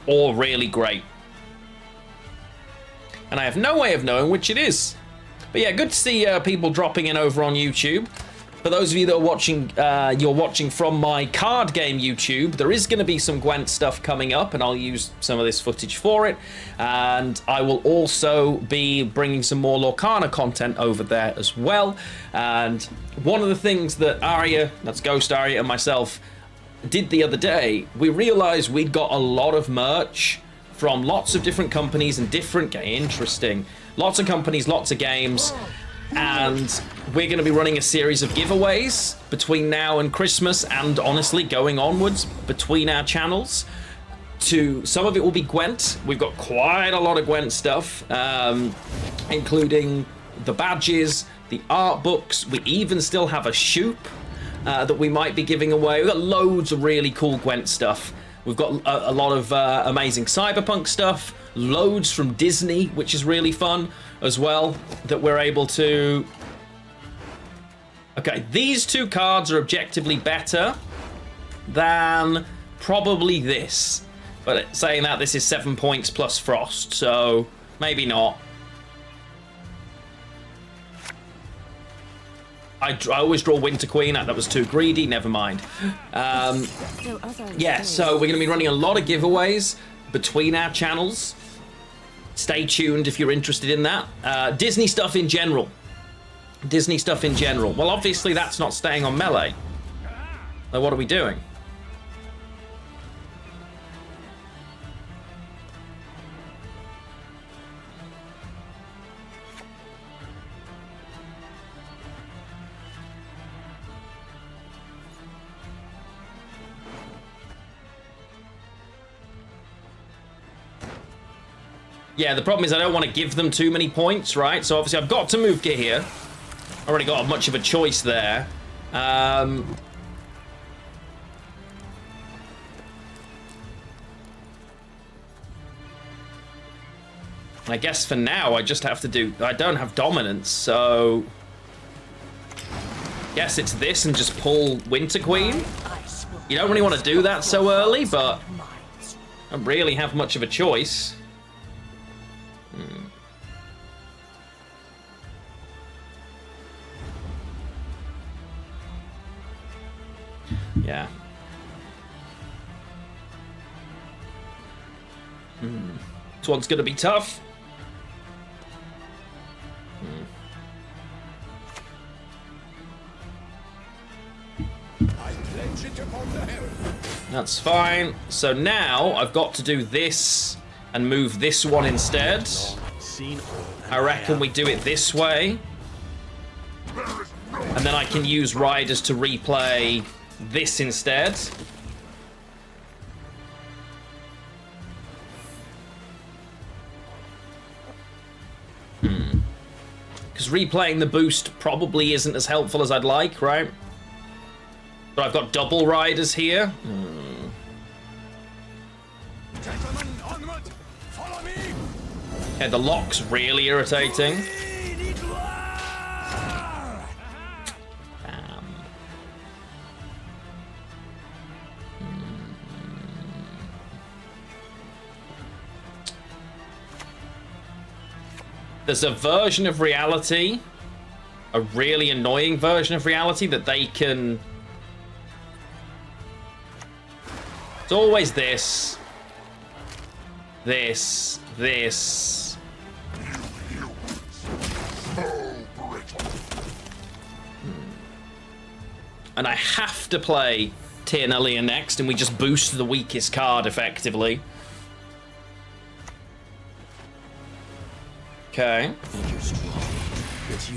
Or really great. And I have no way of knowing which it is. But yeah, good to see people dropping in over on YouTube. For those of you that are watching, you're watching from my card game YouTube, there is going to be some Gwent stuff coming up, and I'll use some of this footage for it. And I will also be bringing some more Lorcana content over there as well. And one of the things that Arya, that's Ghost Arya, and myself did the other day, we realized we'd got a lot of merch from lots of different companies and different interesting. Lots of companies, lots of games. And we're going to be running a series of giveaways between now and Christmas, and honestly going onwards between our channels. Some of it will be Gwent. We've got quite a lot of Gwent stuff, including the badges, the art books. We even still have a shoop that we might be giving away. We've got loads of really cool Gwent stuff. We've got a lot of amazing cyberpunk stuff, loads from Disney, which is really fun as well, that we're able to... Okay, these two cards are objectively better than probably this. But saying that, this is 7 points plus Frost, so maybe not. I always draw Winter Queen. That was too greedy. Never mind. Yeah, so we're going to be running a lot of giveaways between our channels. Stay tuned if you're interested in that. Disney stuff in general. Disney stuff in general. Well, obviously that's not staying on Melee. So what are we doing? Yeah, the problem is I don't want to give them too many points, right? So obviously I've got to move here. I already got much of a choice there. I guess for now I just have to do... I don't have dominance, so... Guess it's this and just pull Winter Queen. You don't really want to do that so early, but... I don't really have much of a choice. Yeah. This one's going to be tough. That's fine. So now I've got to do this and move this one instead. I reckon we do it this way. And then I can use riders to replay this instead. Because replaying the boost probably isn't as helpful as I'd like, right? But I've got double riders here. Gentlemen, onward! Follow me! Okay, the lock's really irritating. There's a version of reality, a really annoying version of reality that they can It's always this. This. And I have to play Tiernalia next, and we just boost the weakest card effectively. Okay.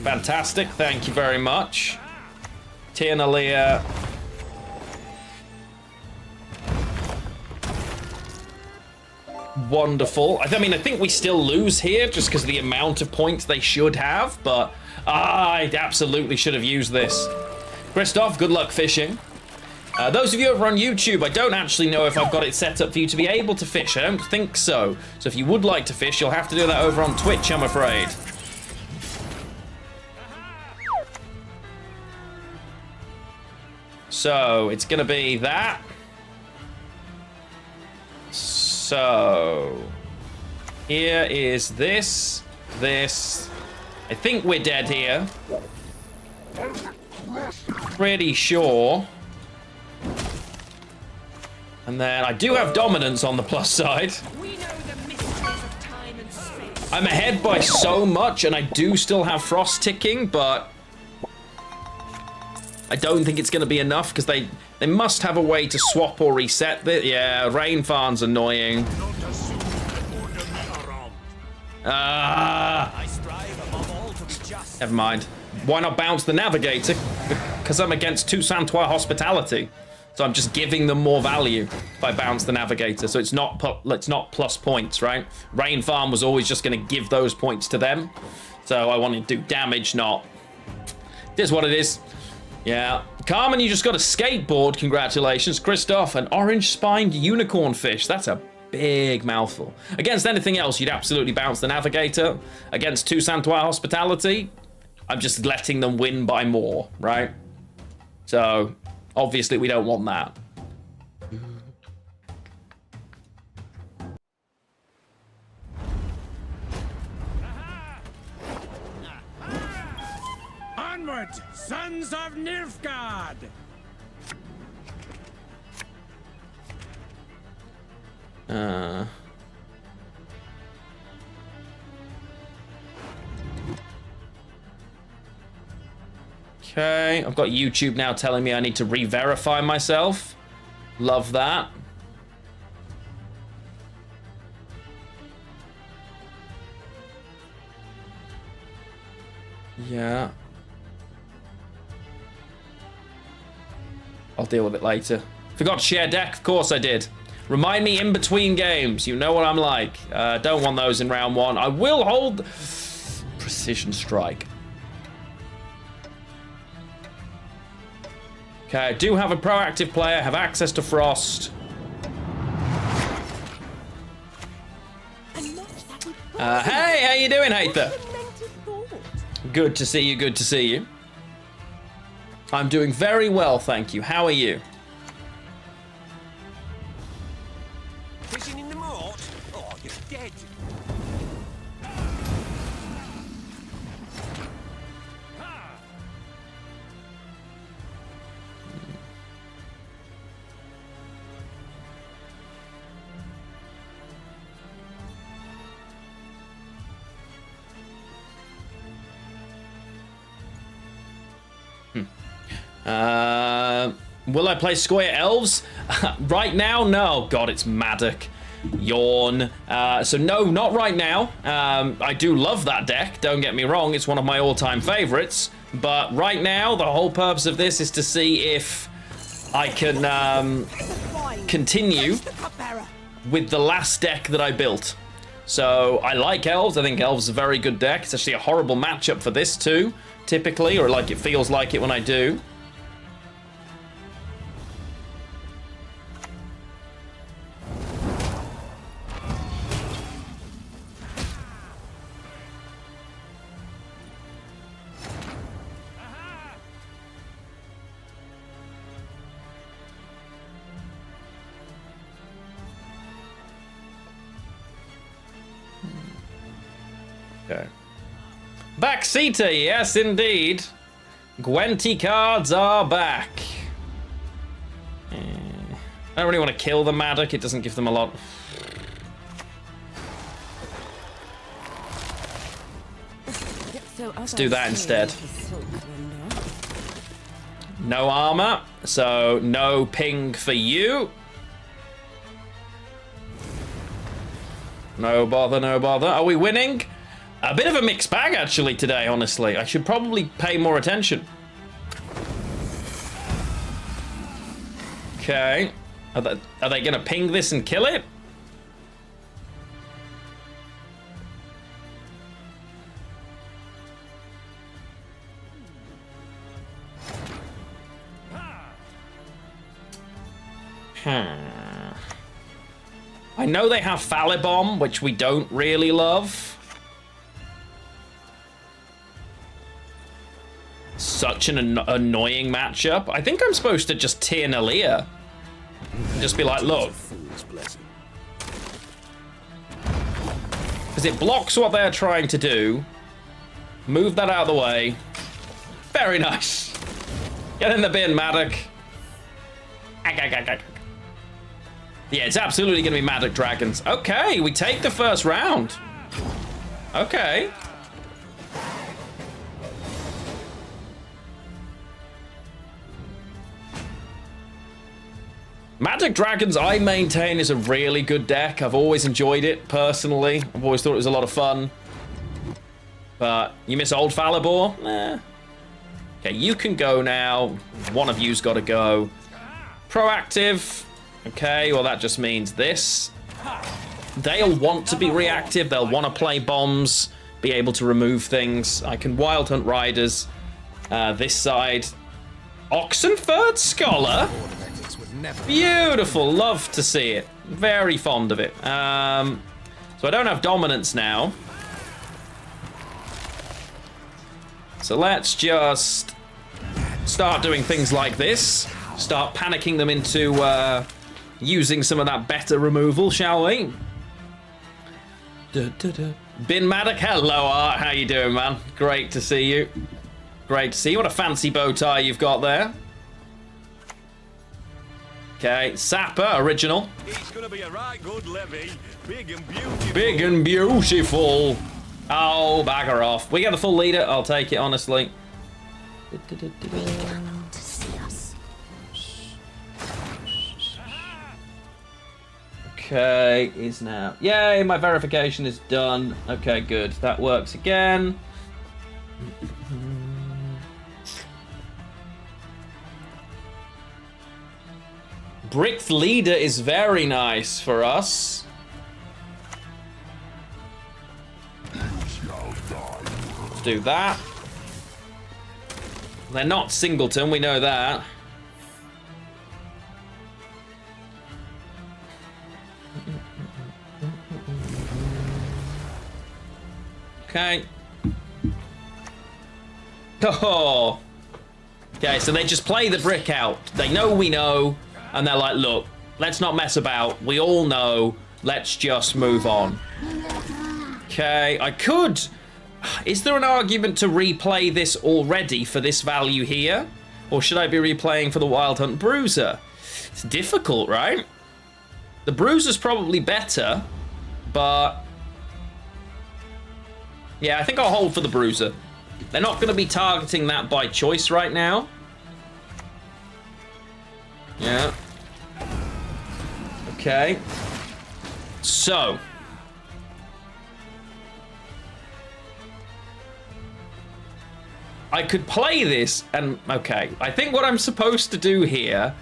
Fantastic, thank you very much. Tiernalia. Wonderful. I mean, I think we still lose here just because of the amount of points they should have, but I absolutely should have used this. Christoph, good luck fishing. Those of you over on YouTube, I don't actually know if I've got it set up for you to be able to fish. I don't think so. So if you would like to fish, you'll have to do that over on Twitch, I'm afraid. So it's going to be that. So here is this. I think we're dead here. Pretty sure. And then I do have dominance on the plus side. We know the mysteries of time and space. I'm ahead by so much, and I do still have frost ticking, but I don't think it's going to be enough because they must have a way to swap or reset this. Yeah, Rain Farm's annoying. I strive above all to be just. Never mind. Why not bounce the Navigator? Because I'm against Toussaint Hospitality. So I'm just giving them more value if I bounce the Navigator. So it's not plus points, right? Rain Farm was always just going to give those points to them. So I wanted to do damage, not... It is what it is. Yeah. Carmen, you just got a skateboard. Congratulations. Christoph, an orange-spined unicorn fish. That's a big mouthful. Against anything else, you'd absolutely bounce the Navigator. Against Toussaint Hospitality, I'm just letting them win by more, right? So... obviously, we don't want that. Onward, sons of Nilfgaard! Okay, I've got YouTube now telling me I need to re-verify myself. Love that. Yeah. I'll deal with it later. Forgot to share deck? Of course I did. Remind me in between games. You know what I'm like. Don't want those in round one. I will hold... Precision Strike. Okay, I do have a proactive player, have access to Frost. Hey, how you doing, Hater? Good to see you, good to see you. I'm doing very well, thank you. How are you? Fishing in the mort? Oh, you're dead. Will I play Square Elves? Right now, no. God, it's Maddock. Yawn. So no, not right now. I do love that deck, don't get me wrong. It's one of my all-time favorites. But right now, the whole purpose of this is to see if I can continue with the last deck that I built. So I like Elves. I think Elves is a very good deck. It's actually a horrible matchup for this too, typically, or like it feels like it when I do. Okay. Backseater, yes indeed. Gwenty cards are back. I don't really want to kill the Maddock. It doesn't give them a lot. Let's do that instead. No armor, so no ping for you. No bother, no bother. Are we winning? A bit of a mixed bag, actually, today, honestly. I should probably pay more attention. Okay. Are they going to ping this and kill it? I know they have Phallibomb, which we don't really love. Such an annoying matchup. I think I'm supposed to just tier Nalia. And just be like, look. Because it blocks what they're trying to do. Move that out of the way. Very nice. Get in the bin, Maddock. Yeah, it's absolutely going to be Maddock Dragons. Okay, we take the first round. Okay. Maddock Dragons, I maintain, is a really good deck. I've always enjoyed it, personally. I've always thought it was a lot of fun. But you miss Old Phallibor? Nah. Okay, you can go now. One of you's got to go. Proactive. Okay, well, that just means this. They'll want to be reactive. They'll want to play bombs, be able to remove things. I can Wild Hunt Riders. This side. Oxenford Scholar. Beautiful. Love to see it. Very fond of it. So I don't have dominance now. So let's just start doing things like this. Start panicking them into using some of that better removal, shall we? Bin Maddock, hello Art, how you doing, man? Great to see you. Great to see you. What a fancy bow tie you've got there. Okay, Sapper, original. It's gonna be a right good levy. Big and beautiful. Big and beautiful. Oh, bagger off. We get the full leader. I'll take it, honestly. Okay, is now. Yay, my verification is done. Okay, good. That works again. Bricked leader is very nice for us. Let's do that. They're not singleton, we know that. Okay. Oh. Okay, so they just play the brick out. They know we know, and they're like, look, let's not mess about. We all know. Let's just move on. Okay, I could... Is there an argument to replay this already for this value here? Or should I be replaying for the Wild Hunt Bruiser? It's difficult, right? The Bruiser's probably better, but... Yeah, I think I'll hold for the Bruiser. They're not going to be targeting that by choice right now. Yeah. Okay. So. I could play this and... Okay. I think what I'm supposed to do here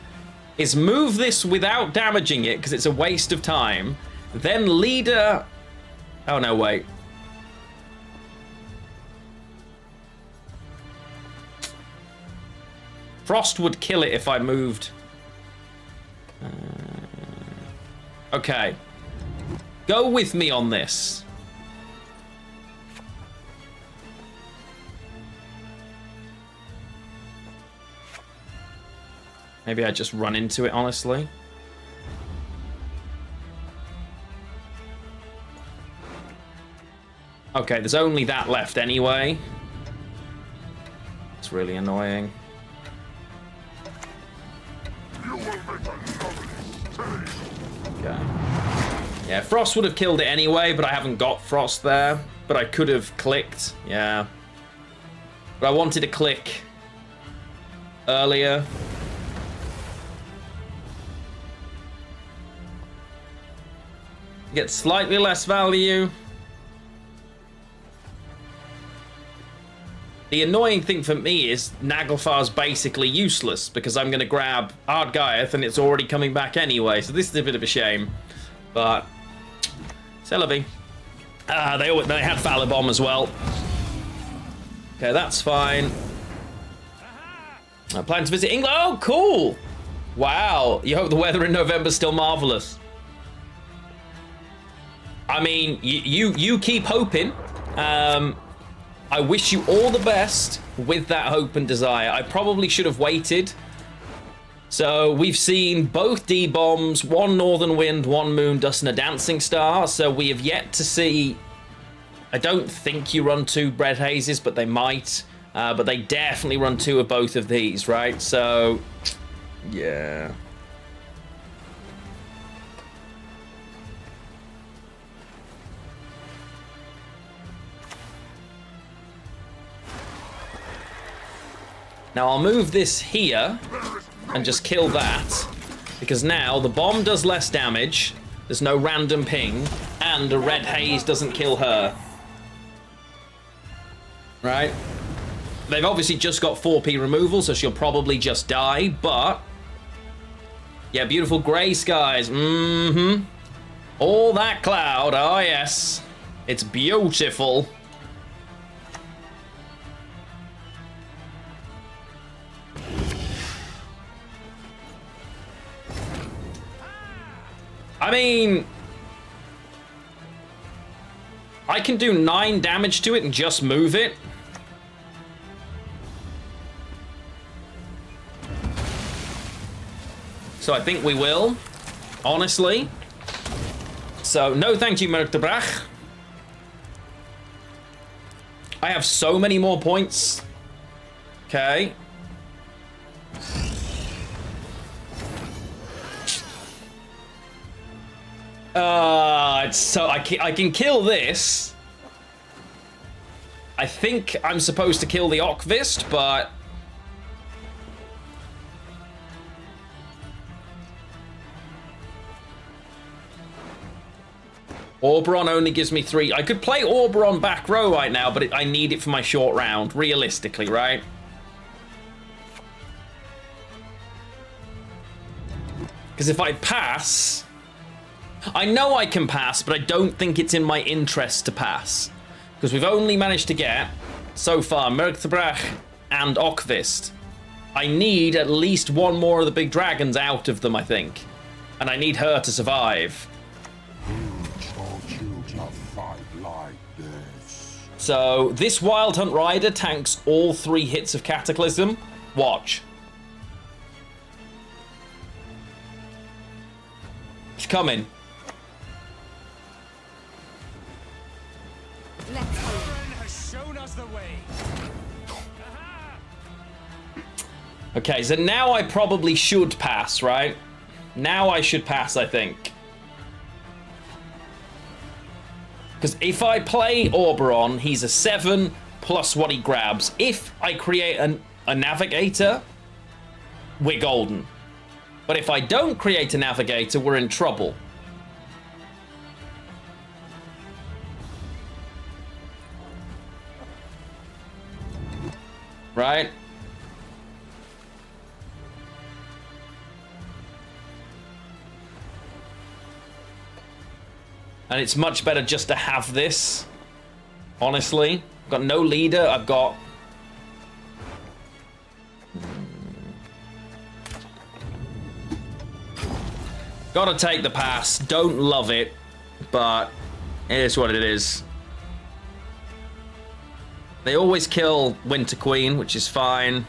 is move this without damaging it because it's a waste of time. Then leader... Oh, no, wait. Frost would kill it if I moved. Okay. Go with me on this. Maybe I just run into it, honestly. Okay, there's only that left anyway. It's really annoying. Okay. Yeah, Frost would have killed it anyway, but I haven't got Frost there. But I could have clicked. Yeah. But I wanted to click earlier. Get slightly less value. The annoying thing for me is Naglfar's basically useless because I'm going to grab Ardgaiath and it's already coming back anyway. So this is a bit of a shame. But Celebi. They had Falibomb as well. Okay, that's fine. I plan to visit England. Oh, cool. Wow. You hope the weather in November is still marvelous. I mean, you keep hoping. I wish you all the best with that hope and desire. I probably should have waited. So we've seen both D-bombs, one Northern Wind, one Moon Dust, and a Dancing Star. So we have yet to see. I don't think you run 2 Bread Hazes, but they might. But they definitely run 2 of both of these, right? So, yeah. Now I'll move this here and just kill that, because now the bomb does less damage, there's no random ping, and a red haze doesn't kill her. Right? They've obviously just got 4p removal, so she'll probably just die, but yeah, beautiful grey skies. All that cloud, oh yes. It's beautiful. I mean, I can do 9 damage to it and just move it. So I think we will, honestly. So no thank you, Merktebrach. I have so many more points. Okay. It's so I can kill this. I think I'm supposed to kill the Okvist, but Oberon only gives me 3. I could play Oberon back row right now, but I need it for my short round, realistically, right? Because if I pass, I know I can pass, but I don't think it's in my interest to pass. Because we've only managed to get, so far, Merktebrach and Okvist. I need at least 1 more of the big dragons out of them, I think. And I need her to survive. So, this Wild Hunt Rider tanks all 3 hits of Cataclysm. Watch. It's coming. Okay, so now I probably should pass, right? Now I should pass, I think. Because if I play Oberon, he's a 7 plus what he grabs. If I create a Navigator, we're golden. But if I don't create a Navigator, we're in trouble. Right? And it's much better just to have this, honestly. I've got no leader, I've got... Gotta take the pass, don't love it, but it is what it is. They always kill Winter Queen, which is fine.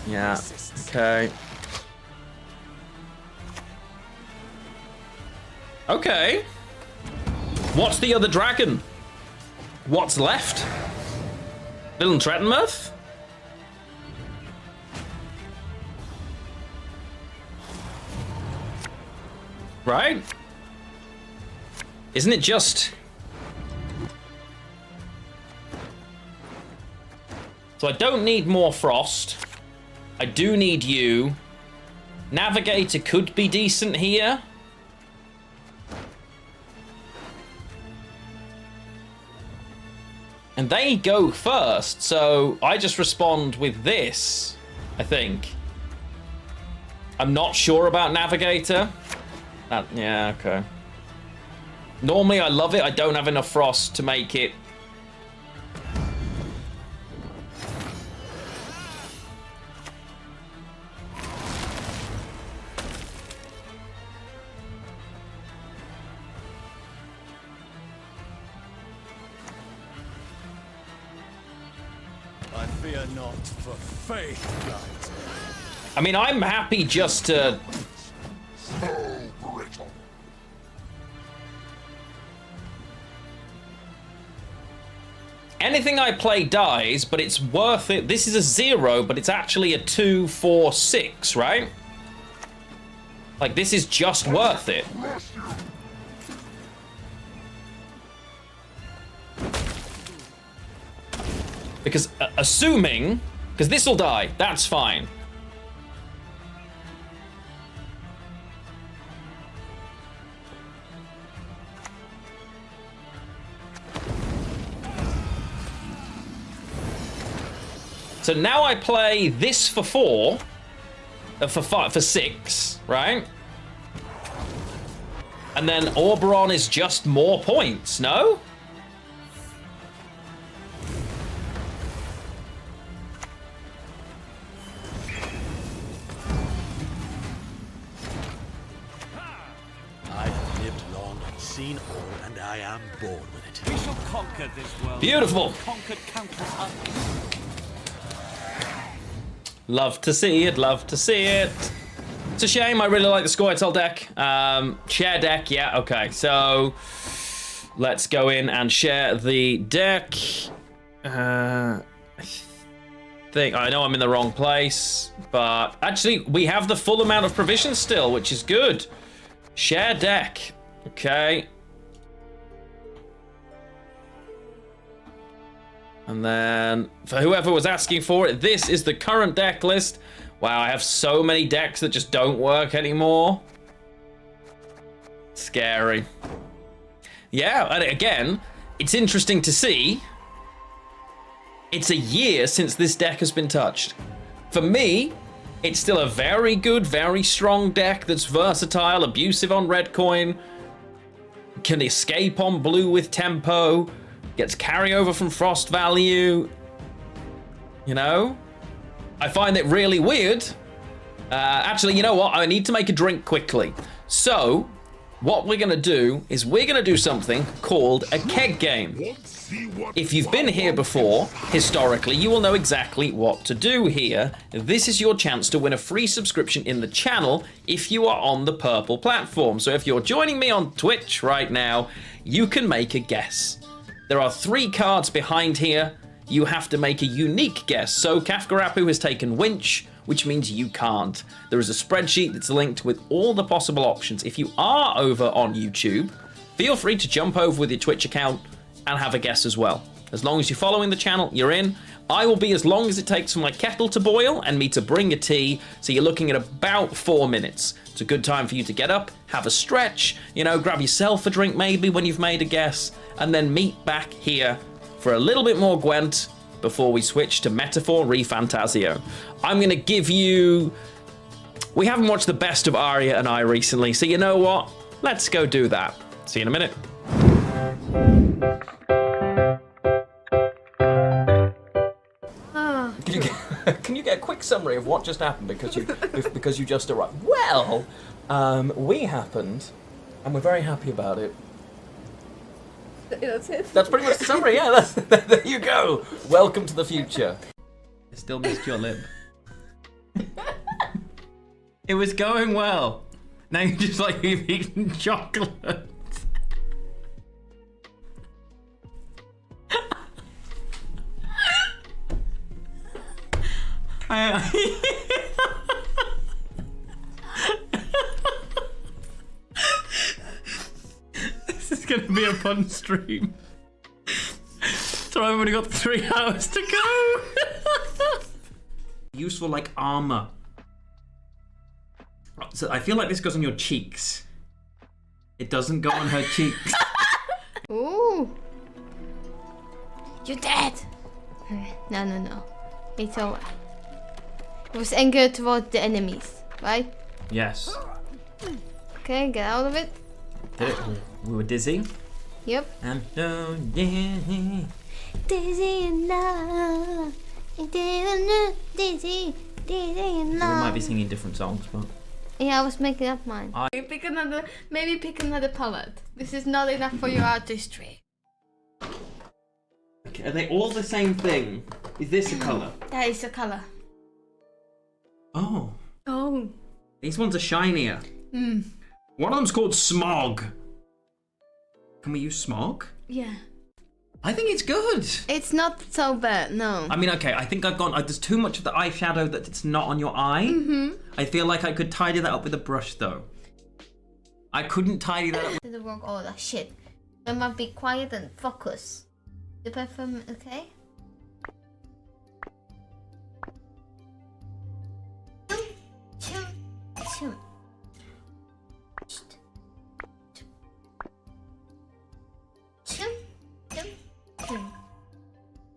Yeah, okay. Okay. What's the other dragon? What's left? Little Trettenmuth? Right? Isn't it just... So I don't need more frost. I do need you. Navigator could be decent here. And they go first, so I just respond with this, I think. I'm not sure about Navigator. Yeah, okay. Normally I love it. I don't have enough frost to make it. I fear not, for faith guides me. I mean, I'm happy just to... Anything I play dies, but it's worth it. This is a 0, but it's actually a 2, 4, 6, right? Like, this is just worth it. Because, assuming... Because this will die, that's fine. So now I play this for 4, for 6, right? And then Oberon is just more points, no? I've lived long and seen all, and I am bored with it. We shall conquer this world. Beautiful. Conquered countless others. Love to see it, love to see it. It's a shame, I really like the Squirtle deck. Share deck, yeah, okay. So, let's go in and share the deck. I know I'm in the wrong place, but actually, we have the full amount of provisions still, which is good. Share deck, okay. And then, for whoever was asking for it, this is the current deck list. Wow, I have so many decks that just don't work anymore. Scary. Yeah, and again, it's interesting to see. It's a year since this deck has been touched. For me, it's still a very good, very strong deck that's versatile, abusive on red coin, can escape on blue with tempo, gets carryover from frost value. You know? I find it really weird. Actually, you know what? I need to make a drink quickly. So, what we're going to do is we're going to do something called a keg game. If you've been here before, historically, you will know exactly what to do here. This is your chance to win a free subscription in the channel if you are on the purple platform. So if you're joining me on Twitch right now, you can make a guess. There are 3 cards behind here. You have to make a unique guess. So Kafkarapu has taken Winch, which means you can't. There is a spreadsheet that's linked with all the possible options. If you are over on YouTube, feel free to jump over with your Twitch account and have a guess as well. As long as you're following the channel, you're in. I will be as long as it takes for my kettle to boil and me to bring a tea. So you're looking at about 4 minutes. It's a good time for you to get up, have a stretch, you know, grab yourself a drink maybe when you've made a guess, and then meet back here for a little bit more Gwent before we switch to Metaphor ReFantasio. I'm going to give you... We haven't watched the best of Arya and I recently, so you know what? Let's go do that. See you in a minute. Can you get a quick summary of what just happened because you just arrived? Well, we happened, and we're very happy about it. That's it. That's pretty much the summary. Yeah, there you go. Welcome to the future. I still missed your lip. It was going well. Now you're just like you've eaten chocolate. gonna be a fun stream. So I've only got 3 hours to go. Useful like armor. So I feel like this goes on your cheeks. It doesn't go on her cheeks. Ooh. You're dead. No. It's over. It was anger toward the enemies, right? Yes. Okay, get out of it. Did it? We were dizzy. Yep. And no, yeah. Dizzy and love. Dizzy and We love. might be singing different songs, but Yeah, I was making up mine. Maybe pick another palette. This is not enough for your artistry. okay, are they all the same thing? Is this a color? That is a color. Oh, Oh. these ones are shinier. One of them's called Smog. Can we use Smog? Yeah. I think it's good. It's not so bad, no. I mean, okay, I think I've gone. There's too much of the eyeshadow that it's not on your eye. I feel like I could tidy that up with a brush, though. I couldn't tidy that up. The wrong order. Shit. I must be quiet and focus. The perfume, okay? Chum. Chum.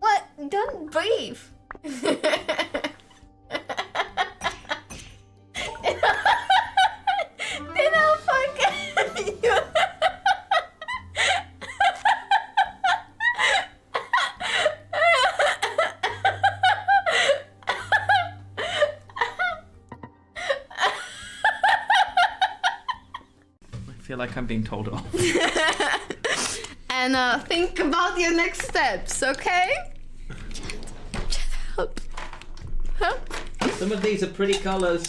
What? Don't breathe. Then I'll forget you. I feel like I'm being told off. And think about your next steps, okay? Shut up. Help. Some of these are pretty colors.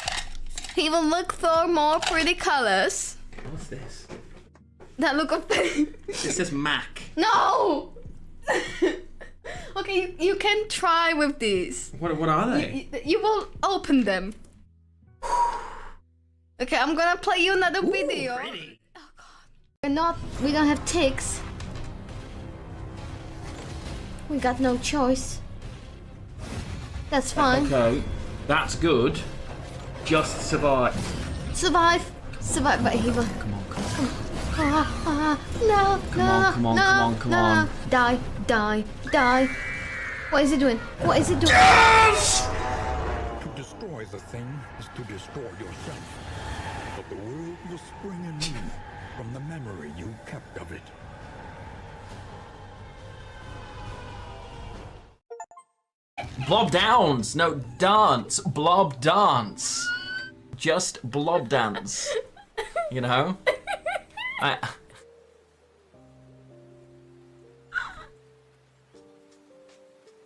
He will look for more pretty colors. What's this? That look of It says Mac. No! Okay, you can try with these. What are they? You will open them. Okay, I'm gonna play you another video. Pretty. We don't have ticks. We got no choice. That's fine. Okay, that's good. Just survive. Survive, but he will. Come on. No, Come on. Die. What is it doing? To destroy the thing is to destroy yourself. But the world will spring anew from the memory you kept of it. Blob downs. No, dance. Blob dance. Just blob dance. You know?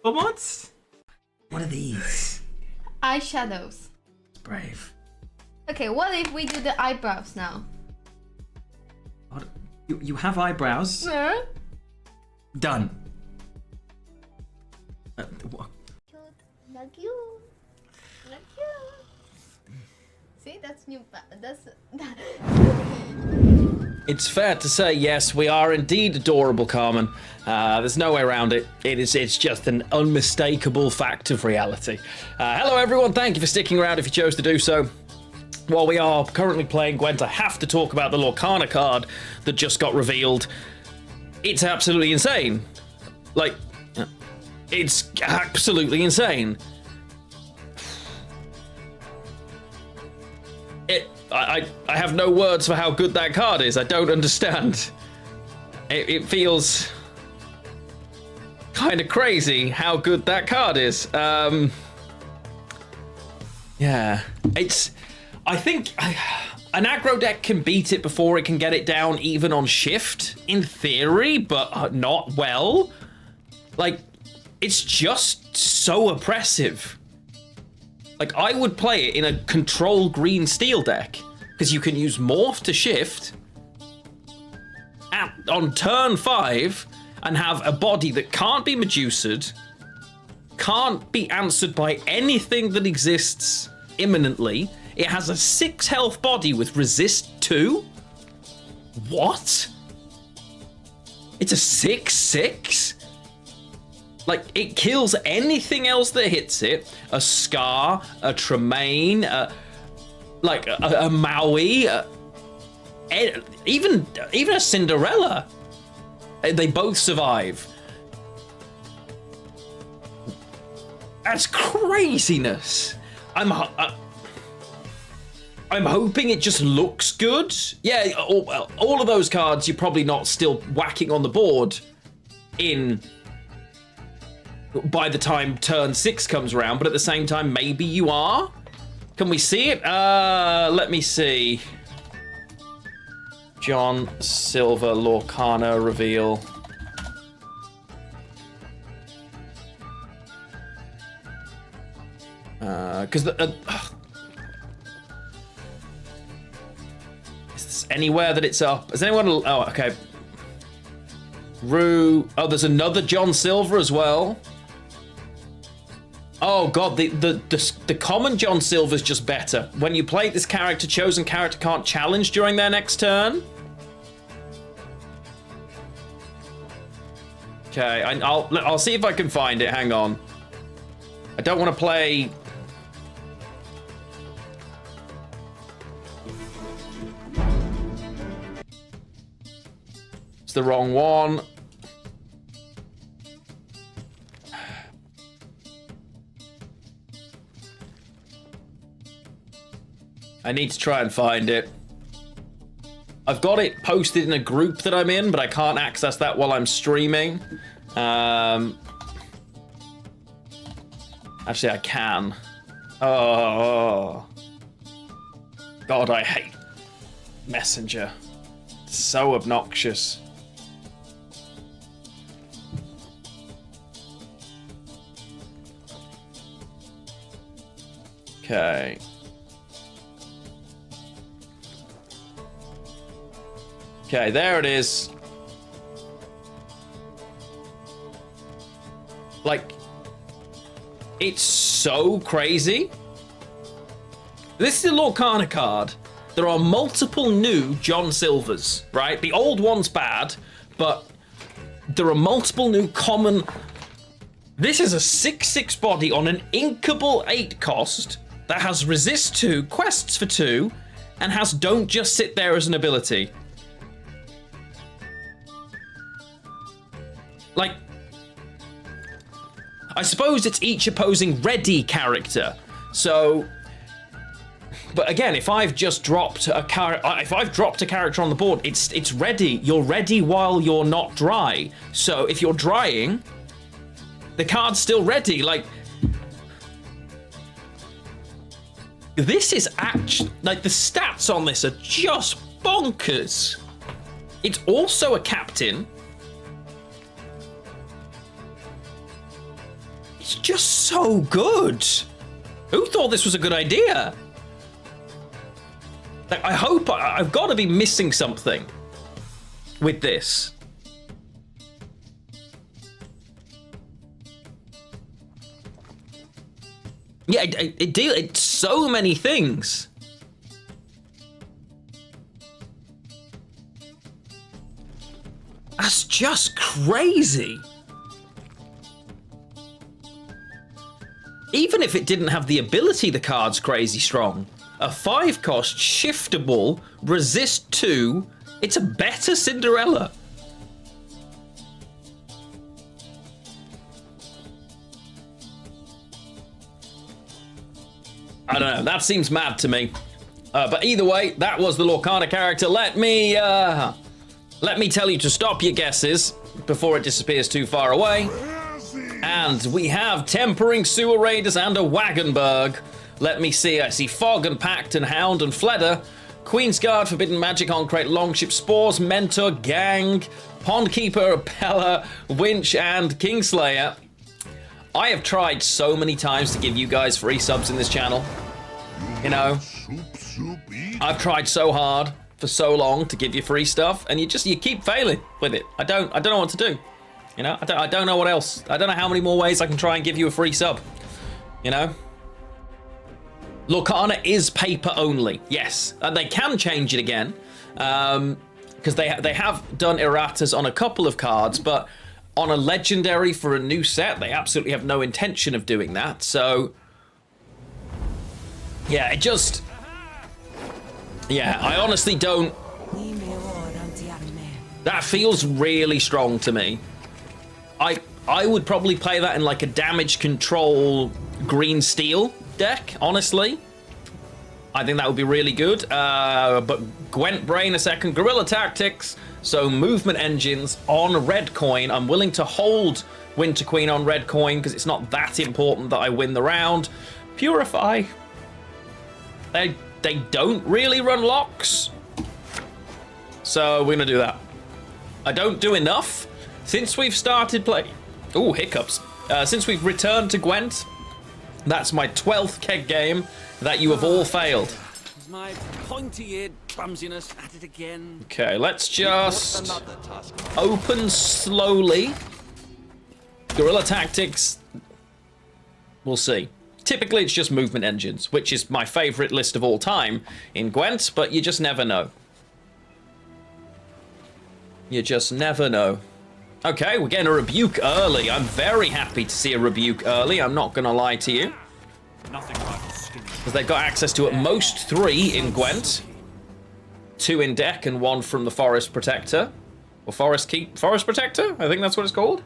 But what? What are these? Eyeshadows. It's brave. Okay, what if we do the eyebrows now? What? You have eyebrows. Huh? Done. Like you. See, that's new. It's fair to say, yes, we are indeed adorable, Carmen. There's no way around it. It's just an unmistakable fact of reality. Hello, everyone. Thank you for sticking around if you chose to do so. While we are currently playing Gwent, I have to talk about the Lorcana card that just got revealed. It's absolutely insane. Like, it's absolutely insane. I have no words for how good that card is. I don't understand. It feels kind of crazy how good that card is. Yeah, I think an aggro deck can beat it before it can get it down even on shift, in theory, but not well. Like, it's just so oppressive. Like, I would play it in a control green steel deck, because you can use morph to shift on turn 5 and have a body that can't be Medusa'd, can't be answered by anything that exists imminently. It has a 6 health body with resist 2. What? It's a 6/6. Like, it kills anything else that hits it. A Scar, a Tremaine, like a Maui, even a Cinderella. They both survive. That's craziness. I'm hoping it just looks good. Yeah, all of those cards you're probably not still whacking on the board by the time turn 6 comes around, but at the same time, maybe you are. Can we see it? Let me see. John Silver Lorcana reveal. Because is this anywhere that it's up? Is anyone? Oh, okay. Rue. Oh, there's another John Silver as well. Oh god, the common John Silver's just better. When you play this character, chosen character can't challenge during their next turn. Okay, I'll see if I can find it. Hang on. I don't want to play. It's the wrong one. I need to try and find it. I've got it posted in a group that I'm in, but I can't access that while I'm streaming. Actually, I can. Oh. God, I hate Messenger. It's so obnoxious. Okay. Okay, there it is. Like, it's so crazy. This is a Lorcana card. There are multiple new John Silvers, right? The old one's bad, but there are multiple new common. This is a 6/6 body on an inkable 8 cost that has resist 2, quests for 2, and has don't just sit there as an ability. Like, I suppose it's each opposing ready character. So, but again, if I've just dropped a character on the board, it's ready. You're ready while you're not dry. So if you're drying, the card's still ready. Like, this is actually, like, the stats on this are just bonkers. It's also a captain. It's just so good. Who thought this was a good idea? Like, I hope I've got to be missing something with this. Yeah, it's so many things. That's just crazy. Even if it didn't have the ability, the card's crazy strong. A 5 cost, shiftable, resist 2. It's a better Cinderella. I don't know, that seems mad to me. But either way, that was the Lorcana character. Let me tell you to stop your guesses before it disappears too far away. And we have Tempering Sewer Raiders and a Wagenberg. Let me see. I see Fog and Pact and Hound and Fleder. Queen's Guard, Forbidden Magic, Oncrate, Longship, Spores, Mentor, Gang, Pondkeeper, Appella, Winch, and Kingslayer. I have tried so many times to give you guys free subs in this channel. You know, I've tried so hard for so long to give you free stuff, and you keep failing with it. I don't know what to do. You know, I don't know what else. I don't know how many more ways I can try and give you a free sub. You know? Lorcana is paper only, yes. They can change it again. because they have done erratas on a couple of cards, but on a legendary for a new set, they absolutely have no intention of doing that. So yeah, I honestly don't. That feels really strong to me. I would probably play that in like a damage control green steel deck, honestly. I think that would be really good. But Gwent Brain a second. Guerrilla Tactics. So movement engines on red coin. I'm willing to hold Winter Queen on red coin because it's not that important that I win the round. Purify. They don't really run locks. So we're going to do that. I don't do enough. Since we've started playing... Ooh, hiccups. Since we've returned to Gwent, that's my 12th keg game that you have all failed. My pointy-eared clumsiness at it again. Okay, let's just open slowly. Guerrilla Tactics, we'll see. Typically, it's just movement engines, which is my favorite list of all time in Gwent, but you just never know. You just never know. Okay, we're getting a rebuke early. I'm very happy to see a rebuke early. I'm not going to lie to you. Because they've got access to at most 3 in Gwent. 2 in deck and 1 from the Forest Protector. Or Forest Protector? I think that's what it's called.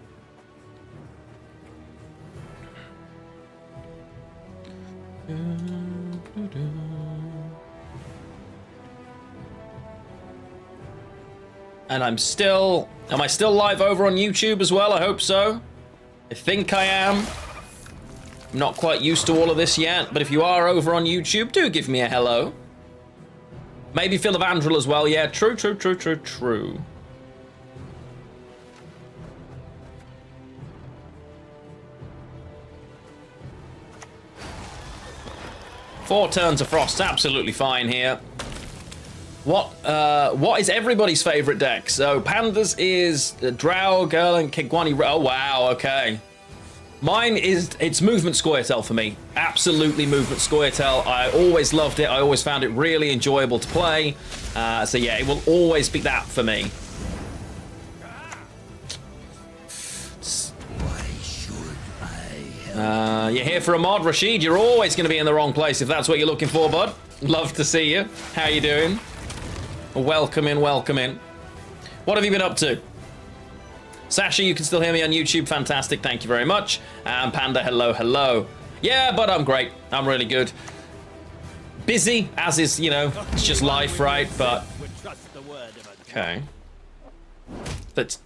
And am I still live over on YouTube as well? I hope so. I think I am. I'm not quite used to all of this yet, but if you are over on YouTube, do give me a hello. Maybe Phil Evandrel as well, yeah, true. 4 turns of Frost's absolutely fine here. What is everybody's favorite deck? So Panda's is Drow, Girl, and Kigwani. Oh wow, okay. Mine is, it's movement Scoia'tael for me. Absolutely movement Scoia'tael. I always loved it. I always found it really enjoyable to play. So yeah, it will always be that for me. You're here for a mod, Rashid. You're always going to be in the wrong place if that's what you're looking for, bud. Love to see you. How you doing? Welcome in, welcome in. What have you been up to? Sasha, you can still hear me on YouTube. Fantastic, thank you very much. And Panda, hello. Yeah, but I'm great. I'm really good. Busy, as is, you know, it's just life, right? But okay. Let's.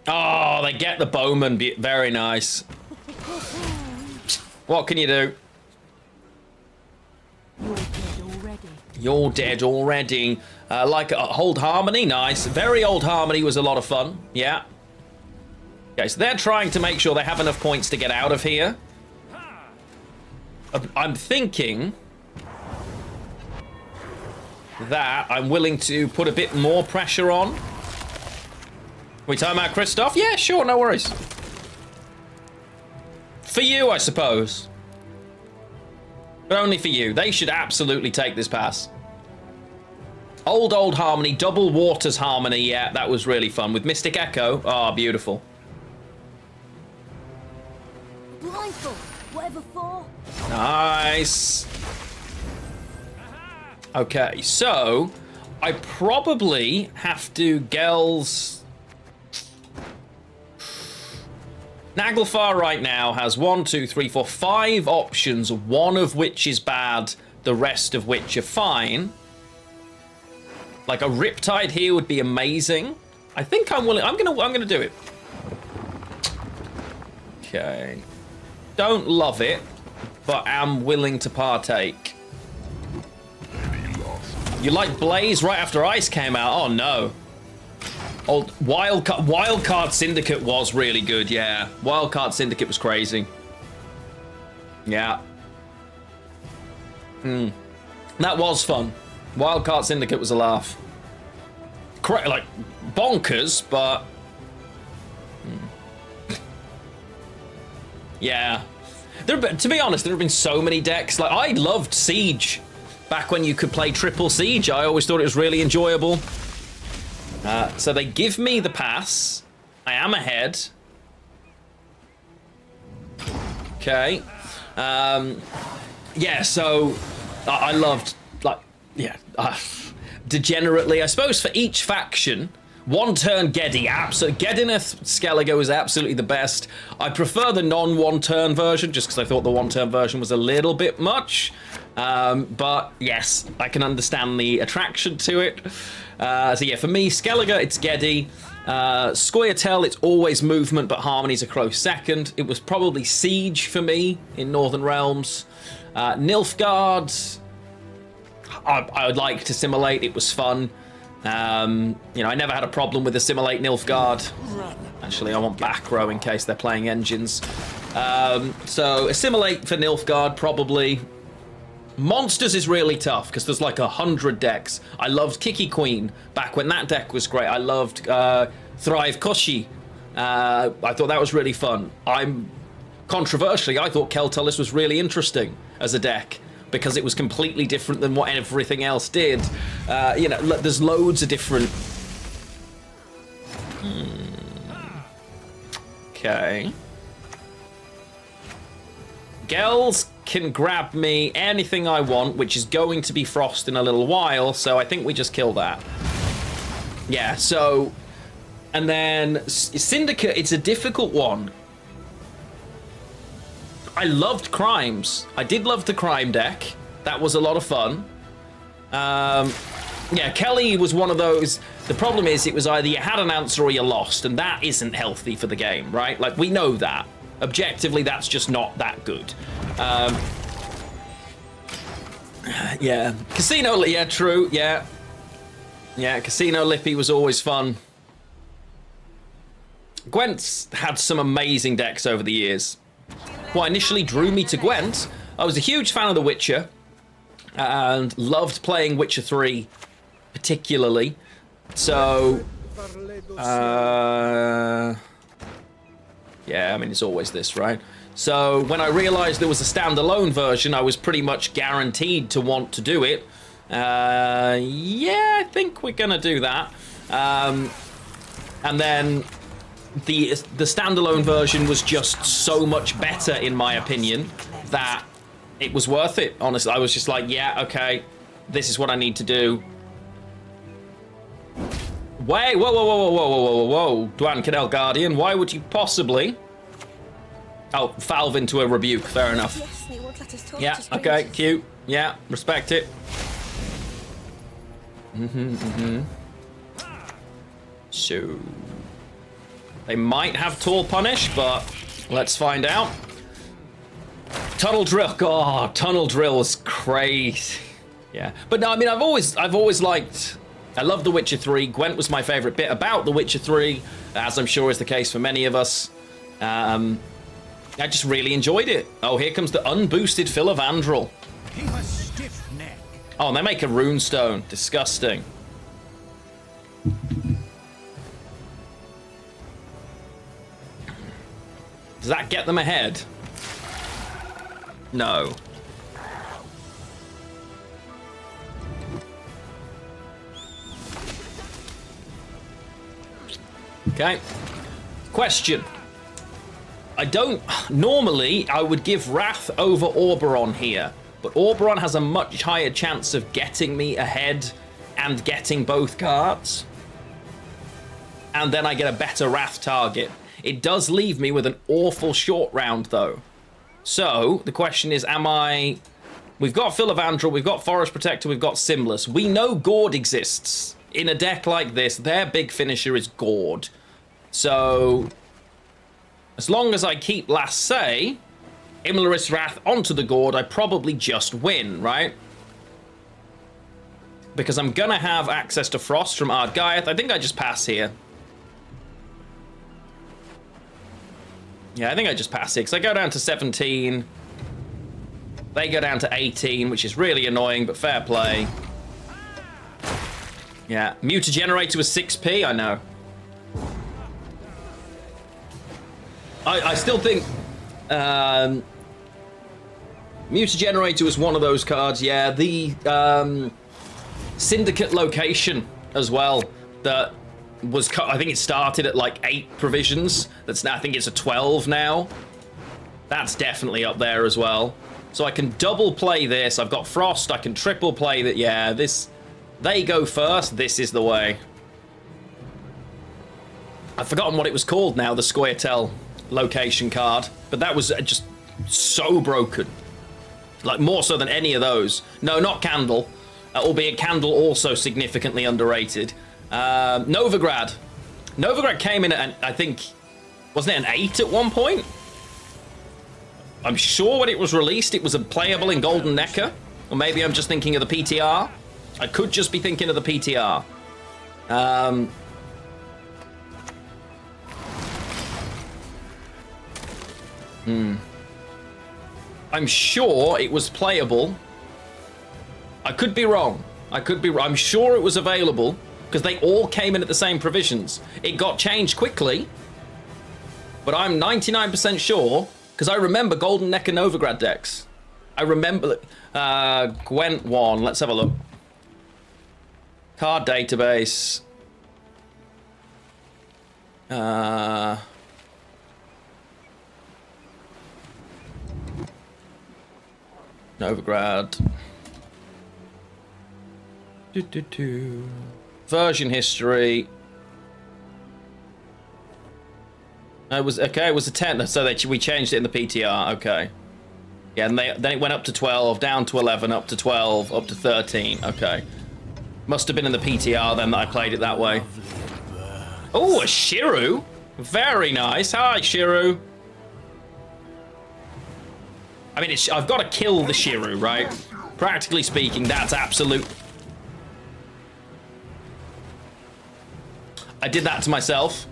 Oh, they get the bowman. Very nice. What can you do? You're dead already. Like Old Harmony, nice. Very Old Harmony was a lot of fun. Yeah. Okay, so they're trying to make sure they have enough points to get out of here. I'm thinking that I'm willing to put a bit more pressure on. We time out Christoph? Yeah, sure, no worries. For you, I suppose. But only for you. They should absolutely take this pass. Old Harmony, double Waters Harmony. Yeah, that was really fun. With Mystic Echo. Oh, beautiful. Blindfold, whatever for. Nice. Okay, so I probably have to Gel's... Naglfar right now has 1, 2, 3, 4, 5 options, one of which is bad, the rest of which are fine. Like a Riptide here would be amazing. I think I'm willing. I'm gonna do it. Okay. Don't love it, but am willing to partake. You like Blaze right after Ice came out? Oh no. Old Wildcard Syndicate was really good, yeah. Wildcard Syndicate was crazy. Yeah. That was fun. Wildcard Syndicate was a laugh. Like, bonkers, but... Yeah. To be honest, there have been so many decks. Like, I loved Siege back when you could play triple Siege. I always thought it was really enjoyable. So they give me the pass. I am ahead. Okay. Yeah, so I loved, like, yeah, degenerately, I suppose, for each faction. One turn Geddy, absolutely. Gedineth Skellige was absolutely the best. I prefer the non-one turn version just because I thought the one turn version was a little bit much. But yes, I can understand the attraction to it. So yeah, for me, Skellige, it's Geddy. Scoia'tael, it's always movement, but Harmony's a close second. It was probably Siege for me in Northern Realms. Nilfgaard, I would like to simulate. It was fun. You know, I never had a problem with Assimilate Nilfgaard. Actually, I want back row in case they're playing engines. So Assimilate for Nilfgaard, probably. Monsters is really tough because there's like 100 decks. I loved Kiki Queen back when that deck was great. I loved Thrive Koshi. I thought that was really fun. Controversially, I thought Keltalis was really interesting as a deck, because it was completely different than what everything else did. You know, there's loads of different... Okay. Gels can grab me anything I want, which is going to be Frost in a little while, so I think we just kill that. Yeah, so... And then Syndicate, it's a difficult one. I loved Crimes. I did love the Crime deck. That was a lot of fun. Yeah, Kelly was one of those. The problem is it was either you had an answer or you lost, and that isn't healthy for the game, right? Like, we know that. Objectively, that's just not that good. Yeah. Casino, yeah, true, yeah. Yeah, Casino Lippy was always fun. Gwent's had some amazing decks over the years. What initially drew me to Gwent, I was a huge fan of The Witcher and loved playing Witcher 3 particularly. So, yeah, I mean, it's always this, right? So when I realized there was a standalone version, I was pretty much guaranteed to want to do it. Yeah, I think we're gonna do that. And then the standalone version was just so much better, in my opinion, that it was worth it. Honestly, I was just like, yeah, okay, this is what I need to do. Wait, whoa, whoa, whoa, whoa, whoa, whoa, whoa, whoa, Dwan Cadell Guardian, why would you possibly... Oh, Falve into a rebuke, fair enough. Yes, they won't let us talk Yeah, to okay, strangers. cute. Yeah, respect it. So... They might have Tall Punish, but let's find out. Tunnel Drill. Oh, Tunnel Drill was crazy. Yeah, but no, I mean, I've always liked. I love The Witcher 3. Gwent was my favorite bit about The Witcher 3, as I'm sure is the case for many of us. I just really enjoyed it. Oh, here comes the unboosted Philavandrel. Keep a stiff neck. Oh, and they make a runestone. Disgusting. Does that get them ahead? No. Okay. Question. Normally, I would give Wrath over Oberon here, but Oberon has a much higher chance of getting me ahead and getting both cards. And then I get a better Wrath target. It does leave me with an awful short round, though. So, the question is, We've got Philavandrel, we've got Forest Protector, we've got Simless. We know Gord exists. In a deck like this, their big finisher is Gord. So, as long as I keep Last Say, Imlaris Wrath onto the Gord, I probably just win, right? Because I'm gonna have access to Frost from Ardgaiath. I think I just pass here. Yeah, I think I just pass it, because I go down to 17. They go down to 18, which is really annoying, but fair play. Yeah, Mutagenerator was 6p, I know. I still think Mutagenerator was one of those cards, yeah. The Syndicate location as well, that was, I think it started at like 8 provisions. That's now, I think it's a 12 now. That's definitely up there as well. So I can double play this. I've got Frost, I can triple play that. Yeah, this, they go first, this is the way. I've forgotten what it was called now, the Scoia'tael location card, but that was just so broken. Like, more so than any of those. No, not Candle, albeit Candle also significantly underrated. Novigrad. Novigrad came in at, I think, wasn't it an 8 at one point? I'm sure when it was released, it was playable in Golden Necker. Or maybe I'm just thinking of the PTR. I could just be thinking of the PTR. I'm sure it was playable. I could be wrong. I'm sure it was available because they all came in at the same provisions. It got changed quickly, but I'm 99% sure because I remember Golden Necker Novigrad decks. I remember Gwent 1. Let's have a look. Card database. Novigrad. Version history. It was okay. It was a 10, so we changed it in the PTR. Okay. Yeah, and then it went up to 12, down to 11, up to 12, up to 13. Okay. Must have been in the PTR then that I played it that way. Oh, a Shiru. Very nice. Hi, Shiru. I mean, I've got to kill the Shiru, right? Practically speaking, that's absolute. I did that to myself.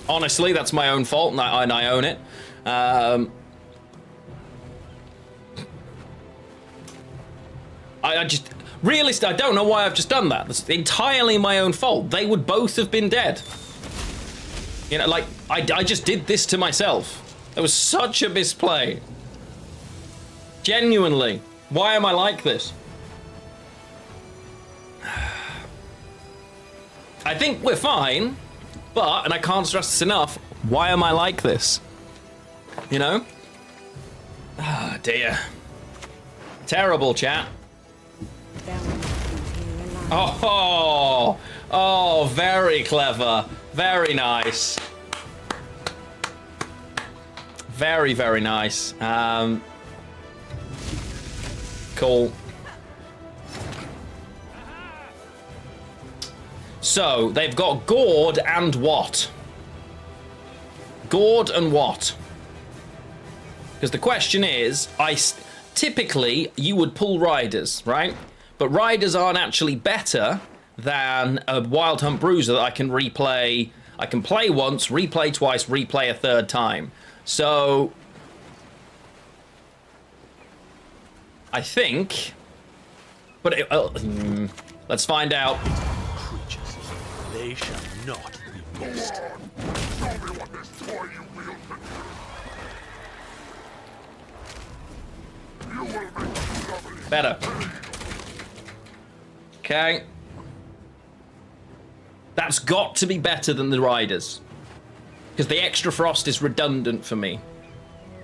Honestly, that's my own fault, and I own it. I just... Realistically, I don't know why I've just done that. That's entirely my own fault. They would both have been dead. You know, like, I just did this to myself. It was such a misplay. Genuinely. Why am I like this? I think we're fine, but, and I can't stress this enough, why am I like this? You know? Ah, dear. Terrible, chat. Oh, very clever. Very nice. Very, very nice. Cool. So, they've got Gourd and what? Gourd and what? Because the question is, typically, you would pull Riders, right? But Riders aren't actually better than a Wild Hunt Bruiser that I can replay. I can play once, replay twice, replay a third time. So, I think, but let's find out. Creatures, they shall not be missed. Show me what this toy you wield can do. You will make lovely. Better. Okay. That's got to be better than the Riders. Because the extra frost is redundant for me.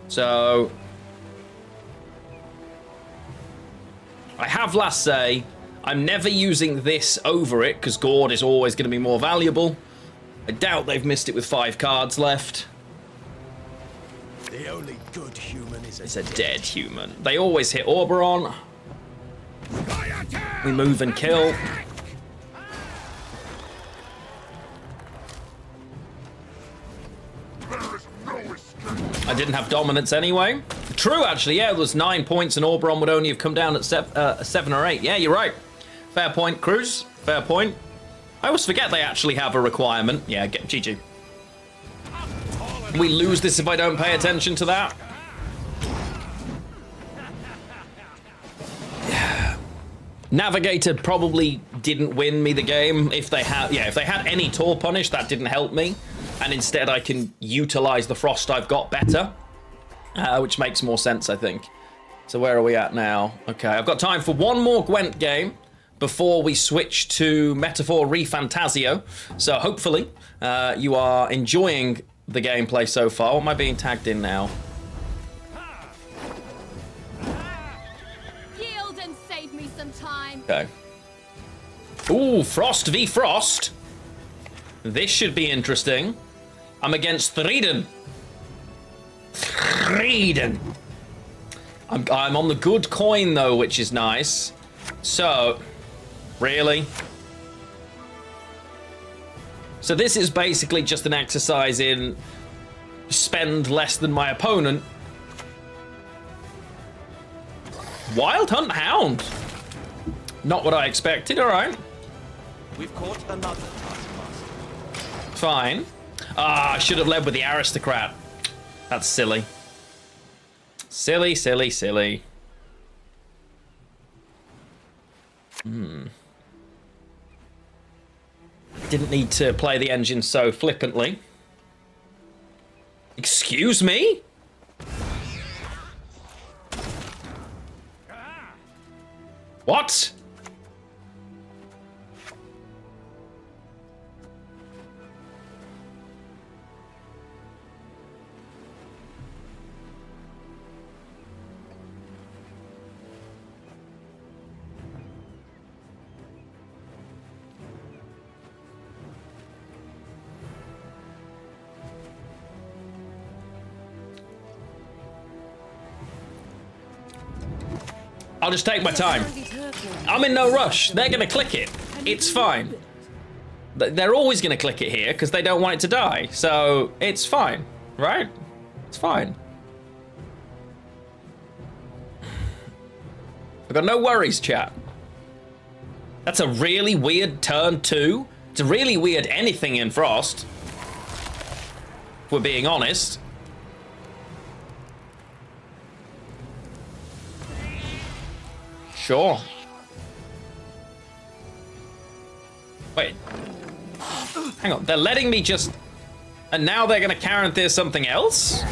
So, I have last say. I'm never using this over it, because Gourd is always going to be more valuable. I doubt they've missed it with 5 cards left. The only good human is a dead human. They always hit Oberon. We move and kill. I didn't have dominance anyway. True, actually, yeah, there was 9 points and Oberon would only have come down at 7 or 8. Yeah, you're right. Fair point, Cruz. Fair point. I always forget they actually have a requirement. Yeah, GG. We lose this if I don't pay attention to that. Navigator probably didn't win me the game. If they had any Tor punish, that didn't help me. And instead I can utilize the frost I've got better. Which makes more sense, I think. So where are we at now? Okay, I've got time for one more Gwent game before we switch to Metaphor ReFantasio. So hopefully you are enjoying the gameplay so far. What am I being tagged in now? Yield and save me some time. Okay. Ooh, Frost v Frost. This should be interesting. I'm against Threden. I'm on the good coin though, which is nice. So, really? So this is basically just an exercise in spend less than my opponent. Wild Hunt Hound. Not what I expected, all right. We've caught another taskmaster. Fine. Ah, I should have led with the aristocrat. That's silly. Silly, silly, silly. Didn't need to play the engine so flippantly. Excuse me? What? I'll just take my time. I'm in no rush. They're gonna click it. It's fine. They're always gonna click it here because they don't want it to die. So it's fine, right? It's fine. I've got no worries, chat. That's a really weird turn too. It's a really weird anything in Frost. If we're being honest. Sure. Wait. Hang on, they're letting me just... And now they're gonna guarantee something else?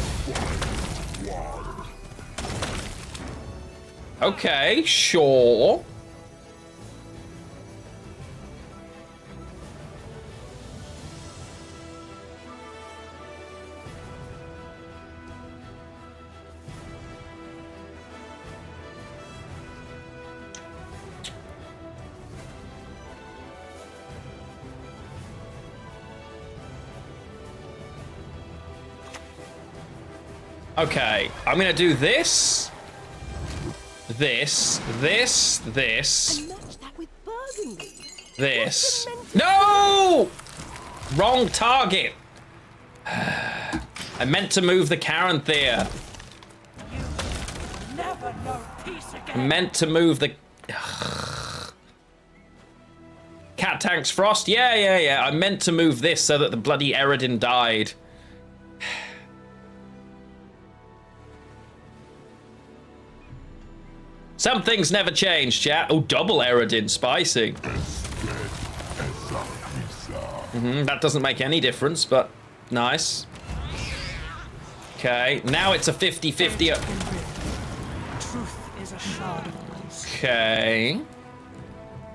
Okay, sure. Okay, I'm gonna do this, this, And match that with burgundy. this. No! Wrong target. I meant to move the Caranthea. Never know peace I again. meant to move the... Cat tanks Frost? Yeah. I meant to move this so that the bloody Eredin died. Some things never change, chat. Oh, double Eredin, spicy. That doesn't make any difference, but nice. Okay, now it's a 50-50. Truth is a shard. Okay.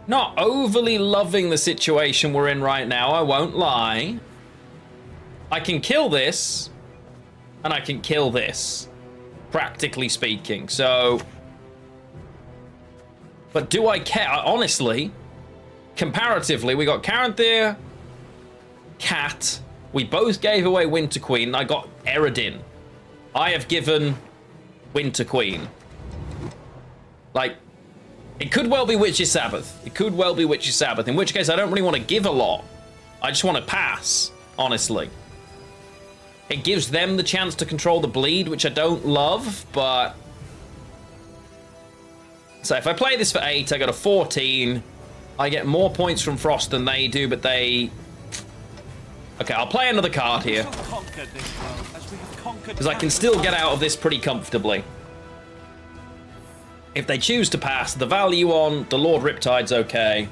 Not overly loving the situation we're in right now, I won't lie. I can kill this, and I can kill this, practically speaking, so... But do I care? Honestly, comparatively, we got Caranthea, Cat. We both gave away Winter Queen. I got Eredin. I have given Winter Queen. Like, it could well be Witch's Sabbath. It could well be Witch's Sabbath, in which case I don't really want to give a lot. I just want to pass, honestly. It gives them the chance to control the bleed, which I don't love, but... So if I play this for 8, I got a 14. I get more points from Frost than they do, but they... Okay, I'll play another card here. Because I can still get out of this pretty comfortably. If they choose to pass, the value on the Lord Riptide's okay.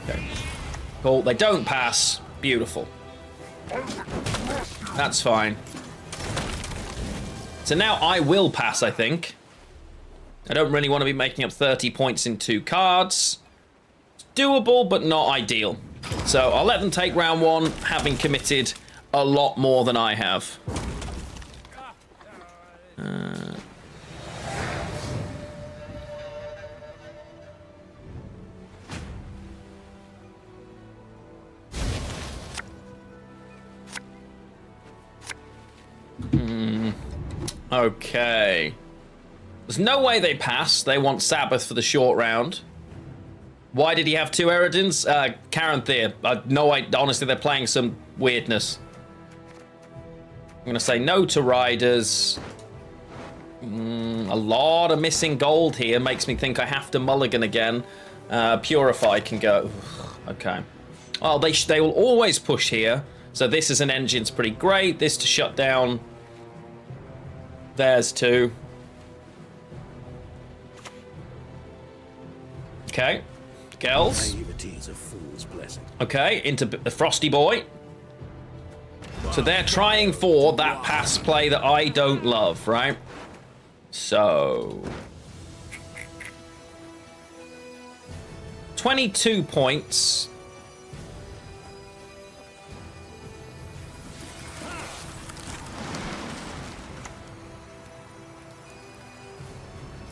Okay. Cool, they don't pass. Beautiful. That's fine. So now I will pass, I think. I don't really want to be making up 30 points in 2 cards. It's doable, but not ideal. So I'll let them take round 1, having committed a lot more than I have. Okay. There's no way they pass. They want Sabbath for the short round. Why did he have 2 Eridans? Karen Thier. No, honestly, they're playing some weirdness. I'm going to say no to Riders. A lot of missing gold here makes me think I have to mulligan again. Purify can go. Okay. Well, they will always push here. So this as an engine's pretty great. This to shut down. There's 2. Okay. Girls. Naivety is a fool's blessing. Okay, into the Frosty Boy. So they're trying for that pass play that I don't love, right? So 22 points.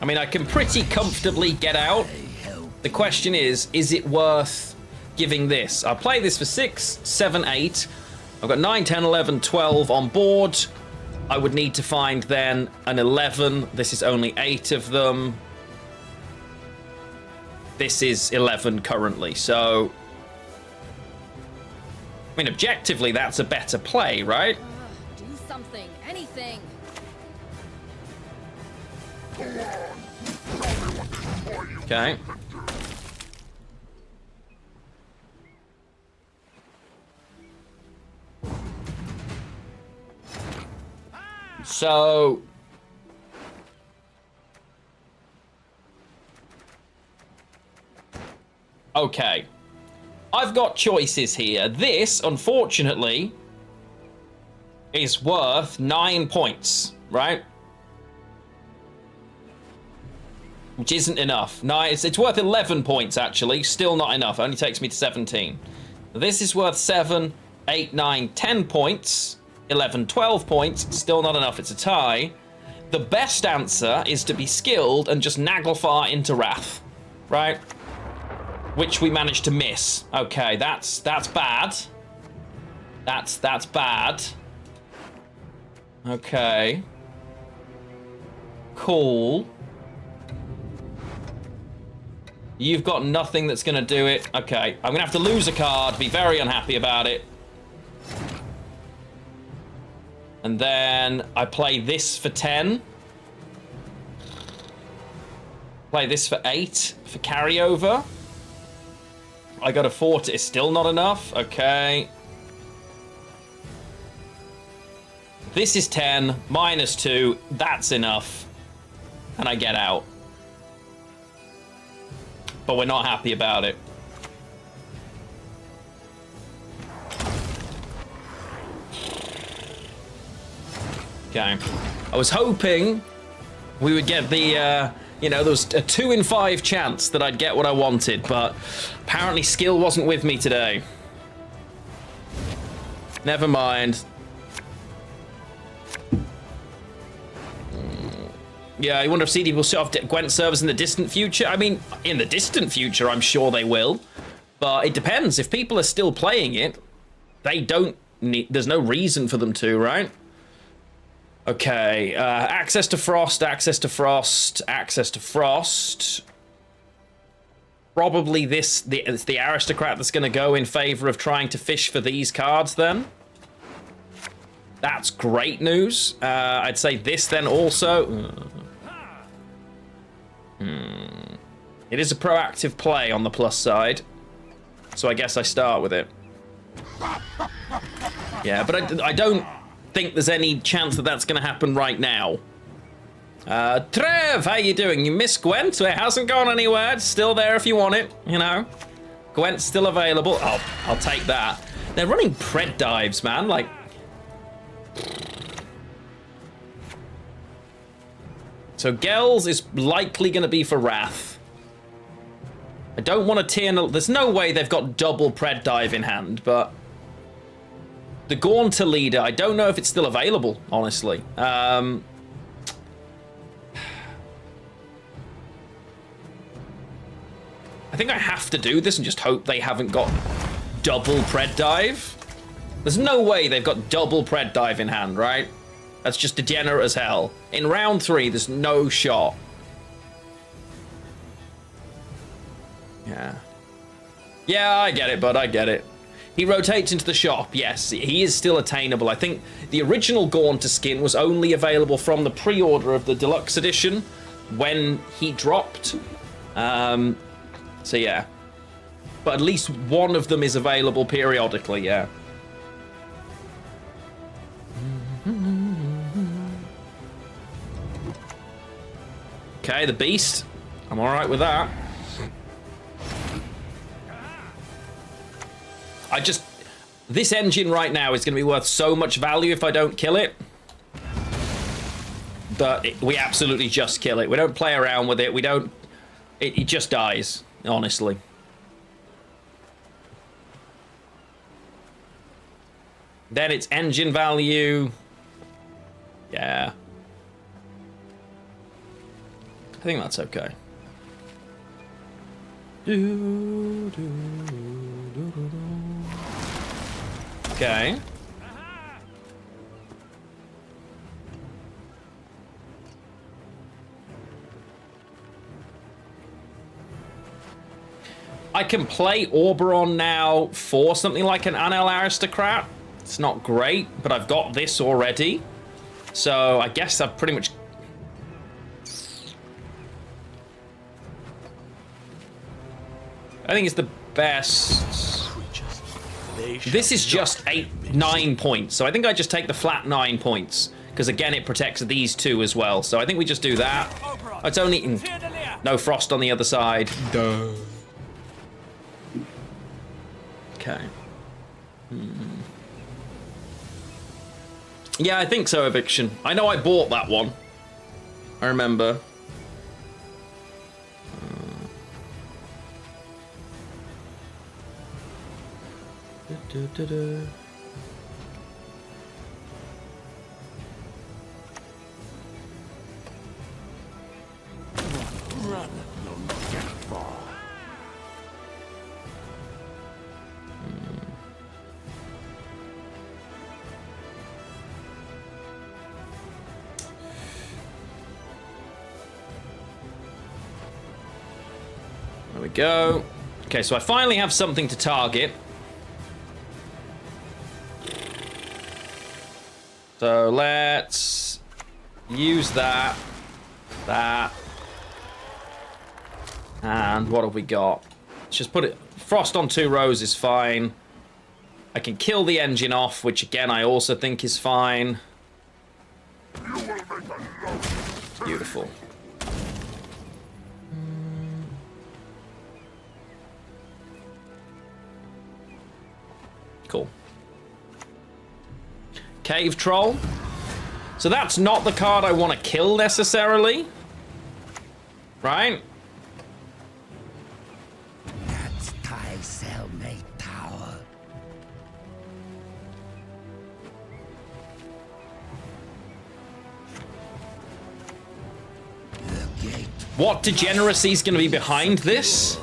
I mean, I can pretty comfortably get out. The question is it worth giving this? I'll play this for 6, 7, 8. I've got 9, 10, 11, 12 on board. I would need to find then an 11. This is only 8 of them. This is 11 currently, so... I mean, objectively, that's a better play, right? Do something, anything. Okay. So... Okay. I've got choices here. This, unfortunately, is worth 9 points, right? Which isn't enough. It's worth 11 points, actually. Still not enough. Only takes me to 17. This is worth 7, 8, 9, 10 points. 11, 12 points. Still not enough. It's a tie. The best answer is to be skilled and just Naglfar into Wrath. Right? Which we managed to miss. Okay, that's bad. That's bad. Okay. Cool. You've got nothing that's going to do it. Okay, I'm going to have to lose a card, be very unhappy about it. And then I play this for 10. Play this for 8 for carryover. I got a 4 to... It's still not enough. Okay. This is 10, minus 2. That's enough. And I get out. But we're not happy about it. Okay. I was hoping we would get the, you know, there was a 2 in 5 chance that I'd get what I wanted, but apparently skill wasn't with me today. Never mind. Yeah, I wonder if CD will shut off Gwent servers in the distant future. I mean, in the distant future, I'm sure they will. But it depends. If people are still playing it, they don't need... There's no reason for them to, right? Okay, access to Frost, access to Frost, access to Frost. Probably it's the Aristocrat that's going to go in favor of trying to fish for these cards then. That's great news. I'd say this then also... It is a proactive play on the plus side. So I guess I start with it. Yeah, but I don't think there's any chance that that's going to happen right now. Trev, how you doing? You missed Gwent? It hasn't gone anywhere. It's still there if you want it, you know. Gwent's still available. Oh, I'll take that. They're running pred dives, man. Like, so Gels is likely going to be for Wrath. I don't want to tier. There's no way they've got double pred dive in hand, but the Gaunter leader, I don't know if it's still available, honestly. I think I have to do this and just hope they haven't got double pred dive. There's no way they've got double pred dive in hand, right? That's just degenerate as hell. In round 3, there's no shot. Yeah. Yeah, I get it, bud. I get it. He rotates into the shop. Yes, he is still attainable. I think the original Gaunter skin was only available from the pre-order of the deluxe edition when he dropped. So yeah. But at least one of them is available periodically, yeah. Okay, the beast. I'm alright with that. This engine right now is going to be worth so much value if I don't kill it. But we absolutely just kill it. We don't play around with it. We don't... It just dies, honestly. Then it's engine value. Yeah. I think that's okay. Okay. I can play Oberon now for something like an Anel Aristocrat. It's not great, but I've got this already. So I guess I've pretty much... I think it's the best... This is just 9 points, so I think I just take the flat 9 points, because again it protects these two as well. So I think we just do that. It's only no frost on the other side. Duh. Okay. Yeah, I think so. Eviction. I know I bought that one. I remember. Run, you'll not get far. There we go. Okay, so I finally have something to target. So let's use that, and what have we got? Let's just put it, frost on 2 rows is fine. I can kill the engine off, which again I also think is fine. Beautiful. Cool. Cave Troll. So that's not the card I want to kill necessarily. Right? That's Thai cellmate tower. The gate. What degeneracy is going to be behind this?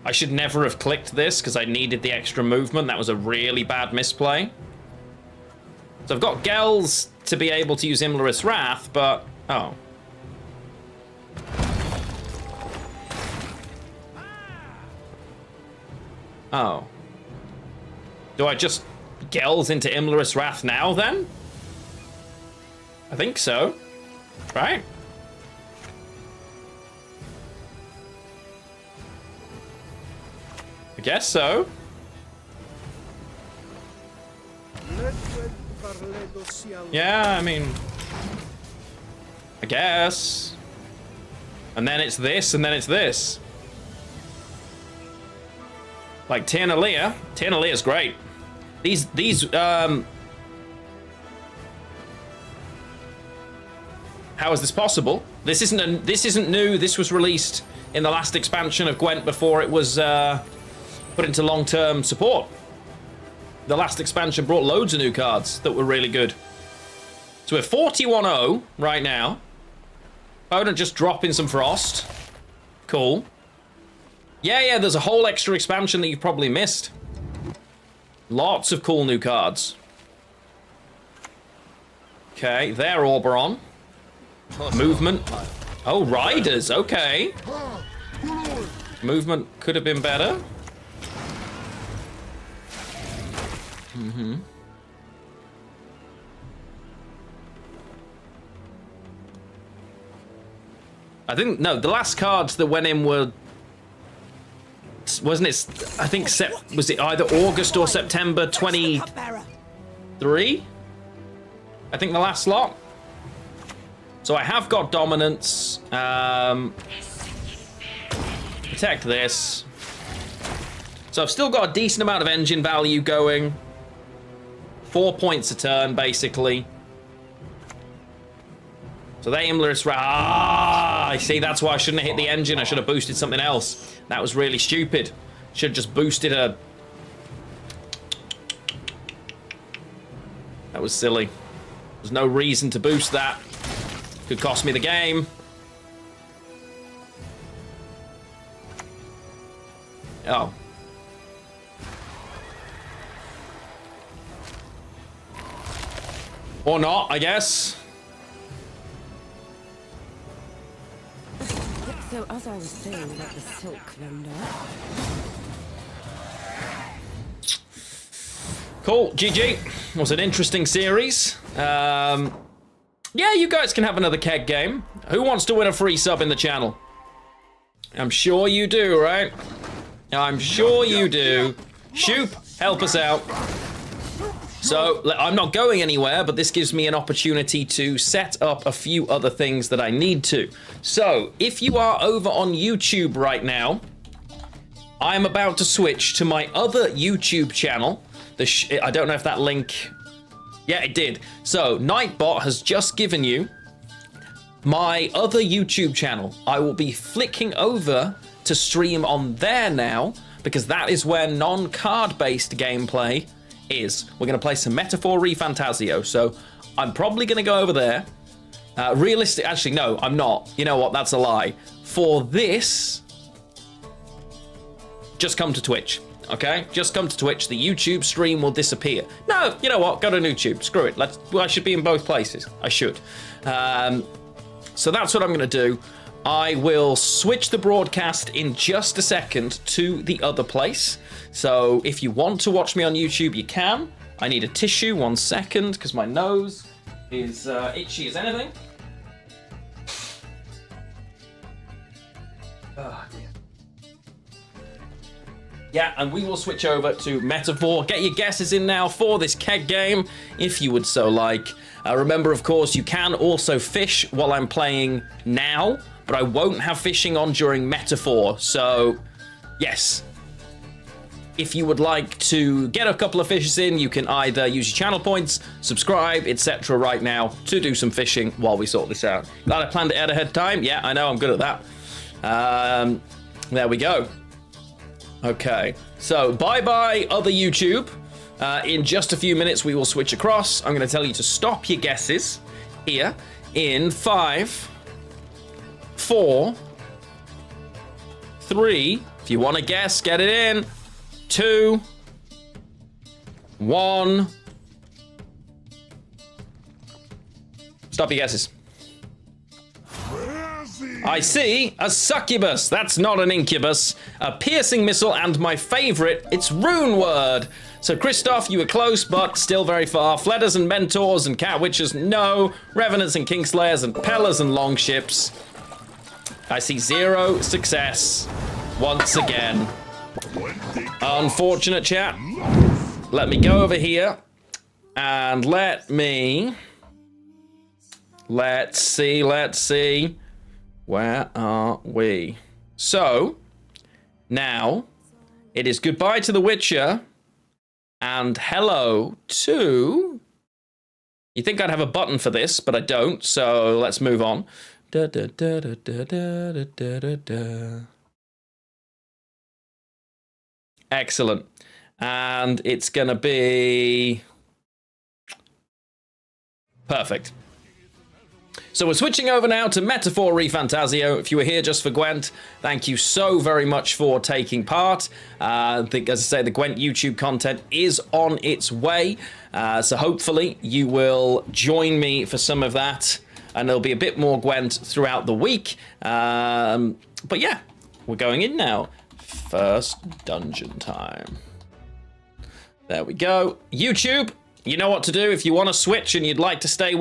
I should never have clicked this because I needed the extra movement. That was a really bad misplay. So I've got Gels to be able to use Imlerith's Wrath, but... Oh. Oh. Do I just Gels into Imlerith's Wrath now, then? I think so. Right? I guess so. Yeah, I mean... I guess. And then it's this, and then it's this. Like Tiernalia. Tiernalia's great. These how is this possible? This isn't new. This was released in the last expansion of Gwent before it was put into long-term support. The last expansion brought loads of new cards that were really good. So we're 41-0 right now. Opponent just dropping some frost. Cool. Yeah, there's a whole extra expansion that you've probably missed. Lots of cool new cards. Okay, there, Oberon. Movement. Oh, Riders, okay. Movement could have been better. I think, no, the last cards that went in were... Wasn't it, I think, was it either August or September 23? I think the last lot. So I have got dominance. Protect this. So I've still got a decent amount of engine value going. 4 points a turn, basically. So the aimless... I see, that's why I shouldn't have hit the engine. I should have boosted something else. That was really stupid. Should have just boosted a... That was silly. There's no reason to boost that. Could cost me the game. Oh. Or not, I guess. So as I was saying about the silk vendor. Cool, GG. It was an interesting series. Yeah, you guys can have another keg game. Who wants to win a free sub in the channel? I'm sure you do, right? I'm sure you do. Shoop, help us out. So, I'm not going anywhere, but this gives me an opportunity to set up a few other things that I need to. So, if you are over on YouTube right now, I'm about to switch to my other YouTube channel. I don't know if that link... Yeah, it did. So, Nightbot has just given you my other YouTube channel. I will be flicking over to stream on there now, because that is where non-card-based gameplay is. We're going to play some Metaphor ReFantasio, so I'm probably going to go over there. Actually, no, I'm not. You know what? That's a lie. For this, just come to Twitch, okay? Just come to Twitch. The YouTube stream will disappear. No, you know what? Go to YouTube. Screw it. I should be in both places. I should. So that's what I'm going to do. I will switch the broadcast in just a second to the other place. So if you want to watch me on YouTube, you can. I need a tissue, 1 second, because my nose is itchy as anything. Oh, dear. Yeah, and we will switch over to Metaphor. Get your guesses in now for this keg game, if you would so like. Remember, of course, you can also fish while I'm playing now, but I won't have fishing on during Metaphor. So, yes. If you would like to get a couple of fishes in, you can either use your channel points, subscribe, etc. right now to do some fishing while we sort this out. Glad I planned it out ahead of time. Yeah, I know, I'm good at that. There we go. Okay, so bye-bye other YouTube. In just a few minutes, we will switch across. I'm going to tell you to stop your guesses here in 5, 4, 3. If you want to guess, get it in. 2, 1. Stop your guesses. I see a succubus. That's not an incubus. A piercing missile, and my favorite, it's rune word. So Christoph, you were close, but still very far. Fledders and mentors and cat witches, no. Revenants and kingslayers and pellers and longships. I see 0 success once again. Unfortunate, chat. Let me go over here and let's see. Where are we? So now It is goodbye to The Witcher and hello to... You think I'd have a button for this, but I don't, so let's move on. Da, da, da, da, da, da, da, da, da. Excellent. And it's going to be... perfect. So we're switching over now to Metaphor ReFantasio. If you were here just for Gwent, thank you so very much for taking part. I think, as I say, the Gwent YouTube content is on its way. So hopefully you will join me for some of that. And there'll be a bit more Gwent throughout the week. But yeah, we're going in now. First dungeon time. There we go. YouTube, you know what to do. If you want to switch and you'd like to stay with